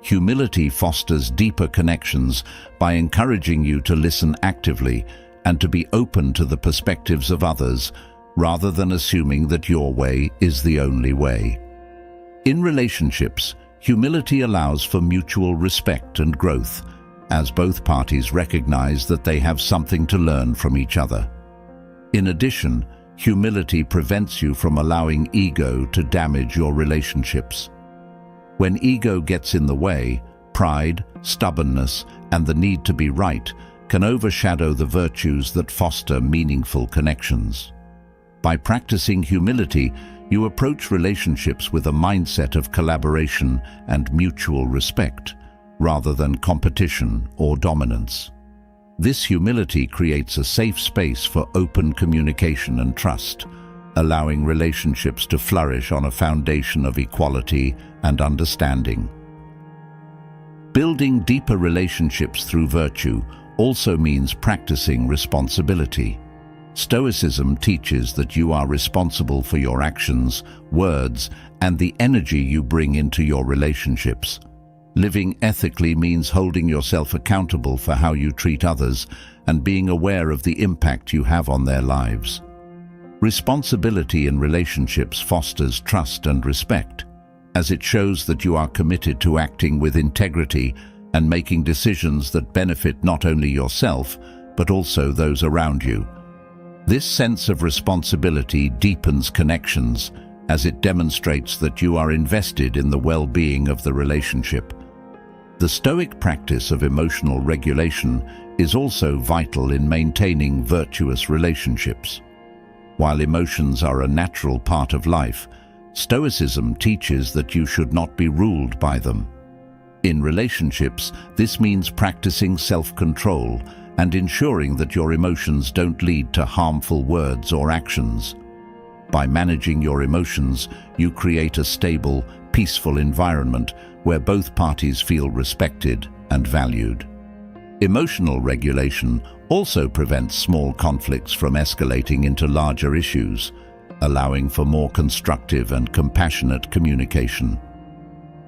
Humility fosters deeper connections by encouraging you to listen actively and to be open to the perspectives of others, rather than assuming that your way is the only way. In relationships, humility allows for mutual respect and growth, as both parties recognize that they have something to learn from each other. In addition, humility prevents you from allowing ego to damage your relationships. When ego gets in the way, pride, stubbornness, and the need to be right can overshadow the virtues that foster meaningful connections. By practicing humility, you approach relationships with a mindset of collaboration and mutual respect, rather than competition or dominance. This humility creates a safe space for open communication and trust, allowing relationships to flourish on a foundation of equality and understanding. Building deeper relationships through virtue also means practicing responsibility. Stoicism teaches that you are responsible for your actions, words, and the energy you bring into your relationships. Living ethically means holding yourself accountable for how you treat others and being aware of the impact you have on their lives. Responsibility in relationships fosters trust and respect, as it shows that you are committed to acting with integrity and making decisions that benefit not only yourself, but also those around you. This sense of responsibility deepens connections, as it demonstrates that you are invested in the well-being of the relationship. The Stoic practice of emotional regulation is also vital in maintaining virtuous relationships. While emotions are a natural part of life, Stoicism teaches that you should not be ruled by them. In relationships, this means practicing self-control and ensuring that your emotions don't lead to harmful words or actions. By managing your emotions, you create a stable, peaceful environment where both parties feel respected and valued. Emotional regulation also prevents small conflicts from escalating into larger issues, allowing for more constructive and compassionate communication.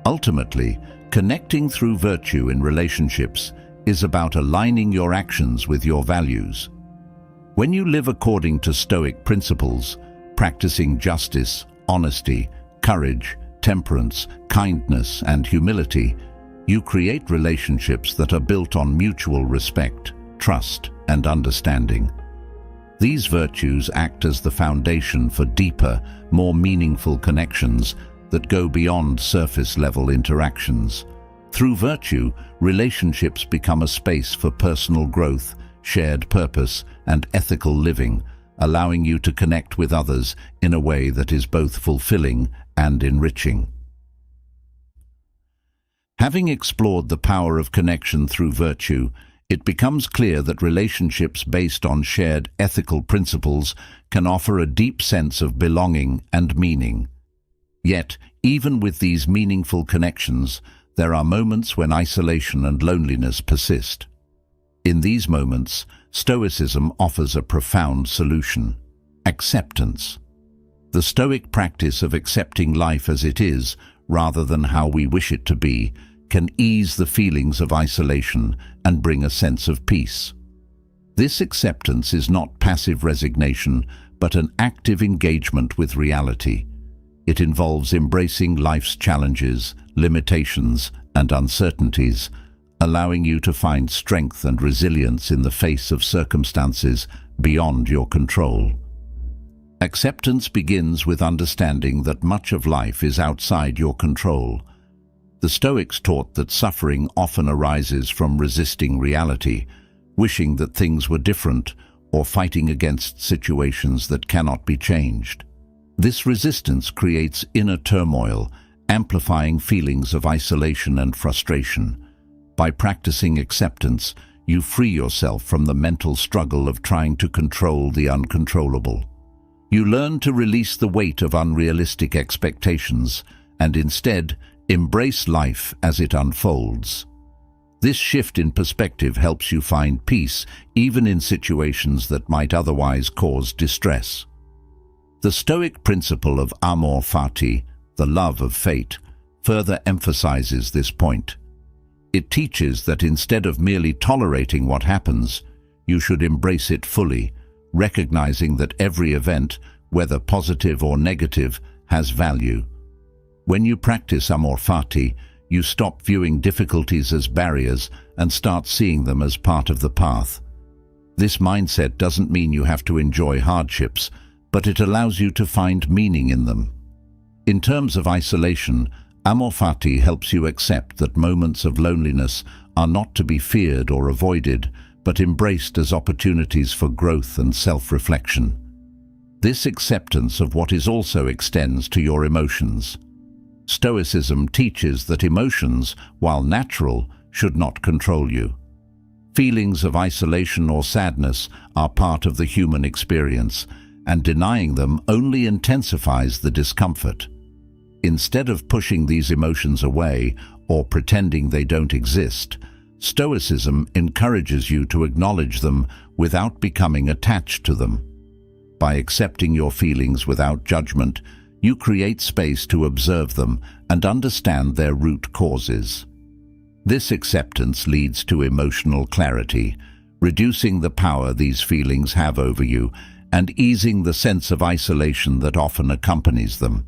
Ultimately, connecting through virtue in relationships is about aligning your actions with your values. When you live according to Stoic principles, practicing justice, honesty, courage, temperance, kindness, and humility, you create relationships that are built on mutual respect, trust, and understanding. These virtues act as the foundation for deeper, more meaningful connections that go beyond surface-level interactions. Through virtue, relationships become a space for personal growth, shared purpose, and ethical living, allowing you to connect with others in a way that is both fulfilling and enriching. Having explored the power of connection through virtue, it becomes clear that relationships based on shared ethical principles can offer a deep sense of belonging and meaning. Yet, even with these meaningful connections, there are moments when isolation and loneliness persist. In these moments, Stoicism offers a profound solution: acceptance. The Stoic practice of accepting life as it is, rather than how we wish it to be, can ease the feelings of isolation and bring a sense of peace. This acceptance is not passive resignation, but an active engagement with reality. It involves embracing life's challenges, limitations, and uncertainties, allowing you to find strength and resilience in the face of circumstances beyond your control. Acceptance begins with understanding that much of life is outside your control. The Stoics taught that suffering often arises from resisting reality, wishing that things were different, or fighting against situations that cannot be changed. This resistance creates inner turmoil, amplifying feelings of isolation and frustration. By practicing acceptance, you free yourself from the mental struggle of trying to control the uncontrollable. You learn to release the weight of unrealistic expectations and instead embrace life as it unfolds. This shift in perspective helps you find peace even in situations that might otherwise cause distress. The Stoic principle of amor fati, the love of fate, further emphasizes this point. It teaches that instead of merely tolerating what happens, you should embrace it fully, recognizing that every event, whether positive or negative, has value. When you practice amor fati, you stop viewing difficulties as barriers and start seeing them as part of the path. This mindset doesn't mean you have to enjoy hardships, but it allows you to find meaning in them. In terms of isolation, amor fati helps you accept that moments of loneliness are not to be feared or avoided, but embraced as opportunities for growth and self-reflection. This acceptance of what is also extends to your emotions. Stoicism teaches that emotions, while natural, should not control you. Feelings of isolation or sadness are part of the human experience, and denying them only intensifies the discomfort. Instead of pushing these emotions away or pretending they don't exist, Stoicism encourages you to acknowledge them without becoming attached to them. By accepting your feelings without judgment, you create space to observe them and understand their root causes. This acceptance leads to emotional clarity, reducing the power these feelings have over you and easing the sense of isolation that often accompanies them.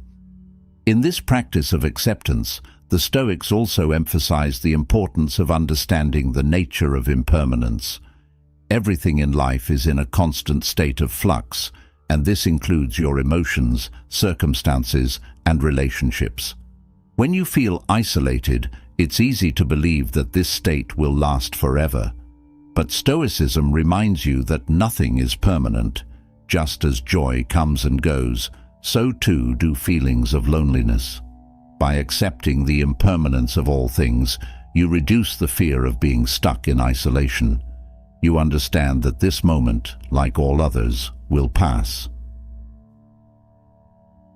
In this practice of acceptance, the Stoics also emphasize the importance of understanding the nature of impermanence. Everything in life is in a constant state of flux, and this includes your emotions, circumstances, and relationships. When you feel isolated, it's easy to believe that this state will last forever. But Stoicism reminds you that nothing is permanent. Just as joy comes and goes, so too do feelings of loneliness. By accepting the impermanence of all things, you reduce the fear of being stuck in isolation. You understand that this moment, like all others, will pass.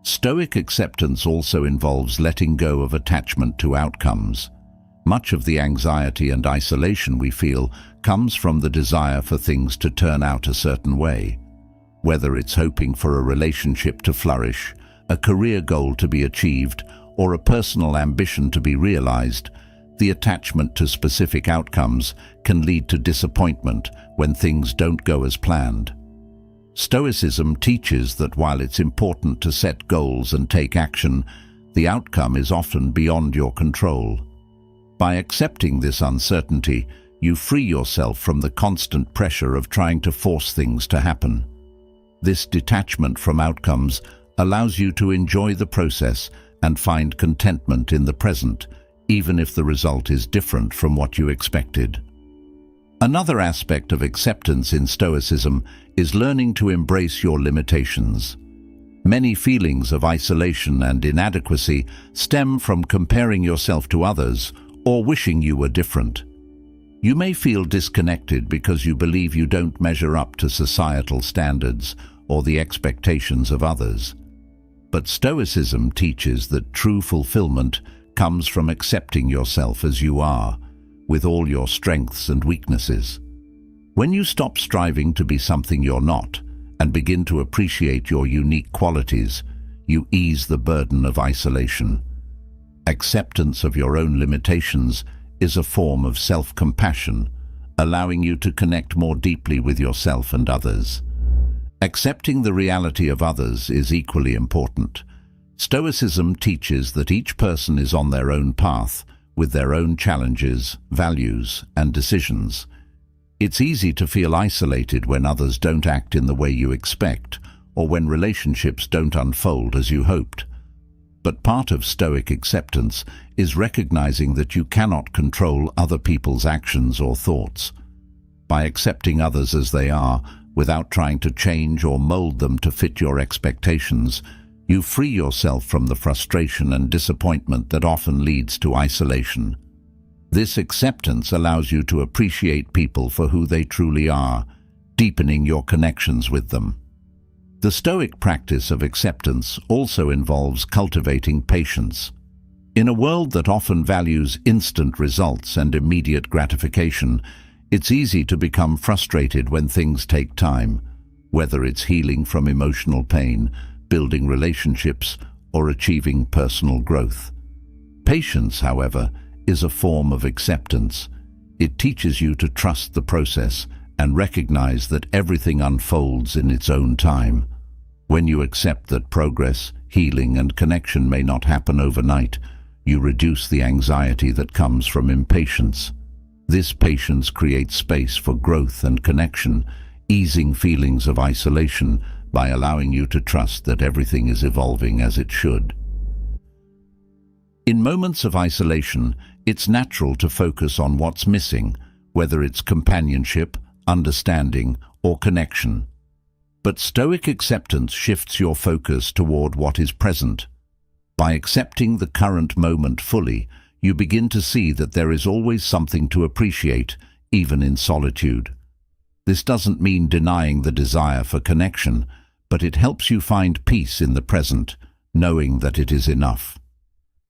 Stoic acceptance also involves letting go of attachment to outcomes. Much of the anxiety and isolation we feel comes from the desire for things to turn out a certain way. Whether it's hoping for a relationship to flourish, a career goal to be achieved, or a personal ambition to be realized, the attachment to specific outcomes can lead to disappointment when things don't go as planned. Stoicism teaches that while it's important to set goals and take action, the outcome is often beyond your control. By accepting this uncertainty, you free yourself from the constant pressure of trying to force things to happen. This detachment from outcomes allows you to enjoy the process and find contentment in the present, even if the result is different from what you expected. Another aspect of acceptance in Stoicism is learning to embrace your limitations. Many feelings of isolation and inadequacy stem from comparing yourself to others or wishing you were different. You may feel disconnected because you believe you don't measure up to societal standards or the expectations of others. But Stoicism teaches that true fulfillment comes from accepting yourself as you are, with all your strengths and weaknesses. When you stop striving to be something you're not and begin to appreciate your unique qualities, you ease the burden of isolation. Acceptance of your own limitations is a form of self-compassion, allowing you to connect more deeply with yourself and others. Accepting the reality of others is equally important. Stoicism teaches that each person is on their own path, with their own challenges, values, and decisions. It's easy to feel isolated when others don't act in the way you expect, or when relationships don't unfold as you hoped. But part of Stoic acceptance is recognizing that you cannot control other people's actions or thoughts. By accepting others as they are, without trying to change or mold them to fit your expectations, you free yourself from the frustration and disappointment that often leads to isolation. This acceptance allows you to appreciate people for who they truly are, deepening your connections with them. The Stoic practice of acceptance also involves cultivating patience. In a world that often values instant results and immediate gratification, it's easy to become frustrated when things take time, whether it's healing from emotional pain, building relationships, or achieving personal growth. Patience, however, is a form of acceptance. It teaches you to trust the process and recognize that everything unfolds in its own time. When you accept that progress, healing, and connection may not happen overnight, you reduce the anxiety that comes from impatience. This patience creates space for growth and connection, easing feelings of isolation by allowing you to trust that everything is evolving as it should. In moments of isolation, it's natural to focus on what's missing, whether it's companionship, understanding, or connection. But Stoic acceptance shifts your focus toward what is present. By accepting the current moment fully, you begin to see that there is always something to appreciate, even in solitude. This doesn't mean denying the desire for connection, but it helps you find peace in the present, knowing that it is enough.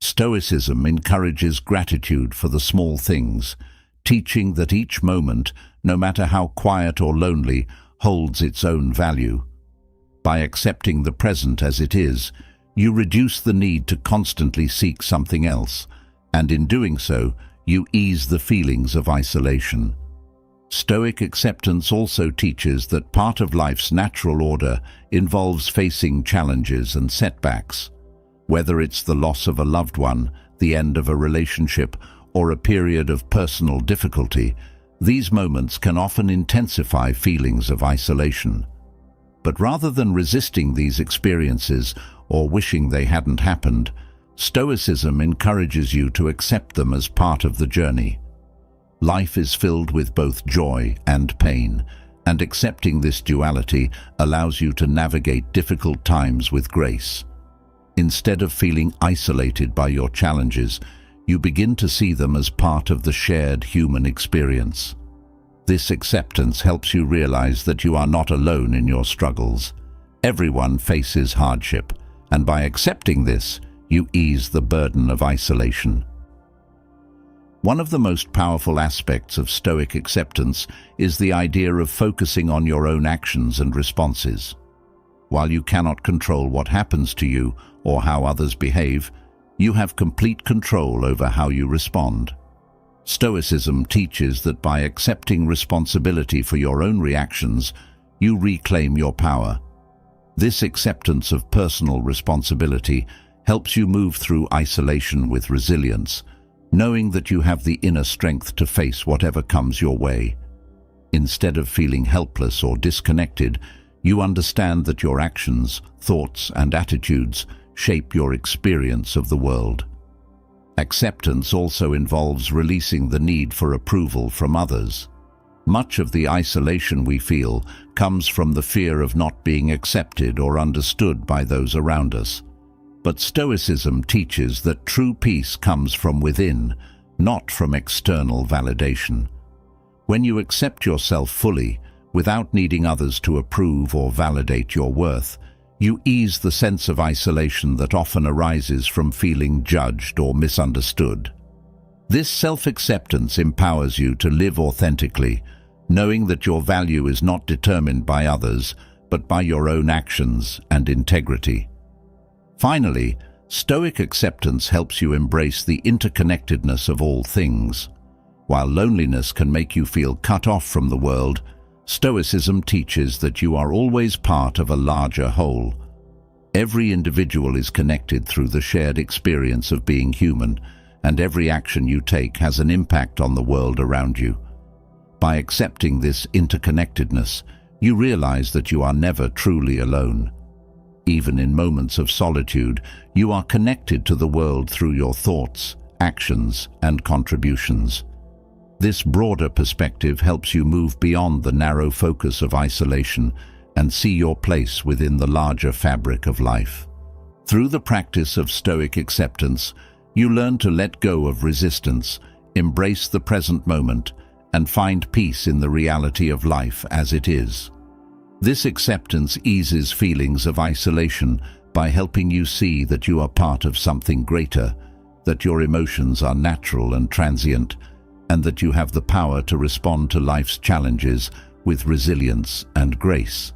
Stoicism encourages gratitude for the small things, teaching that each moment, no matter how quiet or lonely, holds its own value. By accepting the present as it is, you reduce the need to constantly seek something else, and in doing so, you ease the feelings of isolation. Stoic acceptance also teaches that part of life's natural order involves facing challenges and setbacks. Whether it's the loss of a loved one, the end of a relationship, or a period of personal difficulty, these moments can often intensify feelings of isolation. But rather than resisting these experiences or wishing they hadn't happened, Stoicism encourages you to accept them as part of the journey. Life is filled with both joy and pain, and accepting this duality allows you to navigate difficult times with grace. Instead of feeling isolated by your challenges, you begin to see them as part of the shared human experience. This acceptance helps you realize that you are not alone in your struggles. Everyone faces hardship, and by accepting this, you ease the burden of isolation. One of the most powerful aspects of Stoic acceptance is the idea of focusing on your own actions and responses. While you cannot control what happens to you or how others behave, you have complete control over how you respond. Stoicism teaches that by accepting responsibility for your own reactions, you reclaim your power. This acceptance of personal responsibility helps you move through isolation with resilience, knowing that you have the inner strength to face whatever comes your way. Instead of feeling helpless or disconnected, you understand that your actions, thoughts, and attitudes shape your experience of the world. Acceptance also involves releasing the need for approval from others. Much of the isolation we feel comes from the fear of not being accepted or understood by those around us. But Stoicism teaches that true peace comes from within, not from external validation. When you accept yourself fully, without needing others to approve or validate your worth, you ease the sense of isolation that often arises from feeling judged or misunderstood. This self-acceptance empowers you to live authentically, knowing that your value is not determined by others, but by your own actions and integrity. Finally, Stoic acceptance helps you embrace the interconnectedness of all things. While loneliness can make you feel cut off from the world, Stoicism teaches that you are always part of a larger whole. Every individual is connected through the shared experience of being human, and every action you take has an impact on the world around you. By accepting this interconnectedness, you realize that you are never truly alone. Even in moments of solitude, you are connected to the world through your thoughts, actions, and contributions. This broader perspective helps you move beyond the narrow focus of isolation and see your place within the larger fabric of life. Through the practice of Stoic acceptance, you learn to let go of resistance, embrace the present moment, and find peace in the reality of life as it is. This acceptance eases feelings of isolation by helping you see that you are part of something greater, that your emotions are natural and transient, and that you have the power to respond to life's challenges with resilience and grace.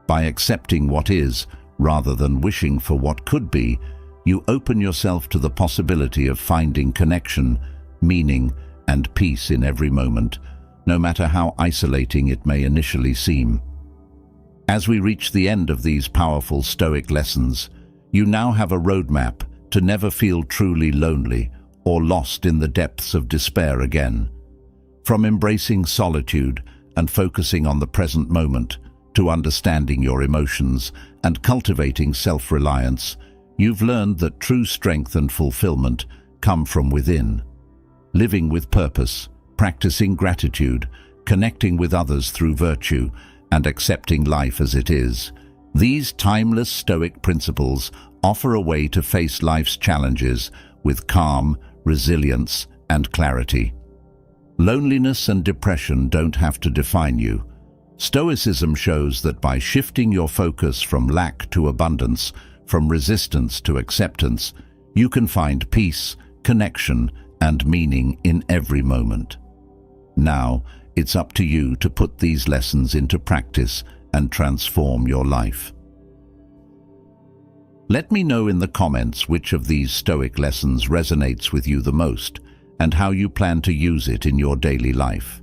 By accepting what is, rather than wishing for what could be, you open yourself to the possibility of finding connection, meaning, and peace in every moment, no matter how isolating it may initially seem. As we reach the end of these powerful Stoic lessons, you now have a roadmap to never feel truly lonely or lost in the depths of despair again. From embracing solitude and focusing on the present moment, to understanding your emotions and cultivating self-reliance, you've learned that true strength and fulfillment come from within. Living with purpose, practicing gratitude, connecting with others through virtue, and accepting life as it is. These timeless Stoic principles offer a way to face life's challenges with calm, resilience, and clarity. Loneliness and depression don't have to define you. Stoicism shows that by shifting your focus from lack to abundance, from resistance to acceptance, you can find peace, connection, and meaning in every moment. Now, it's up to you to put these lessons into practice and transform your life. Let me know in the comments which of these Stoic lessons resonates with you the most and how you plan to use it in your daily life.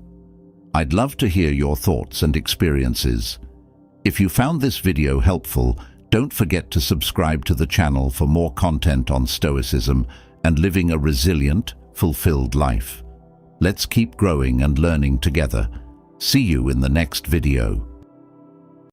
I'd love to hear your thoughts and experiences. If you found this video helpful, don't forget to subscribe to the channel for more content on Stoicism and living a resilient, fulfilled life. Let's keep growing and learning together. See you in the next video.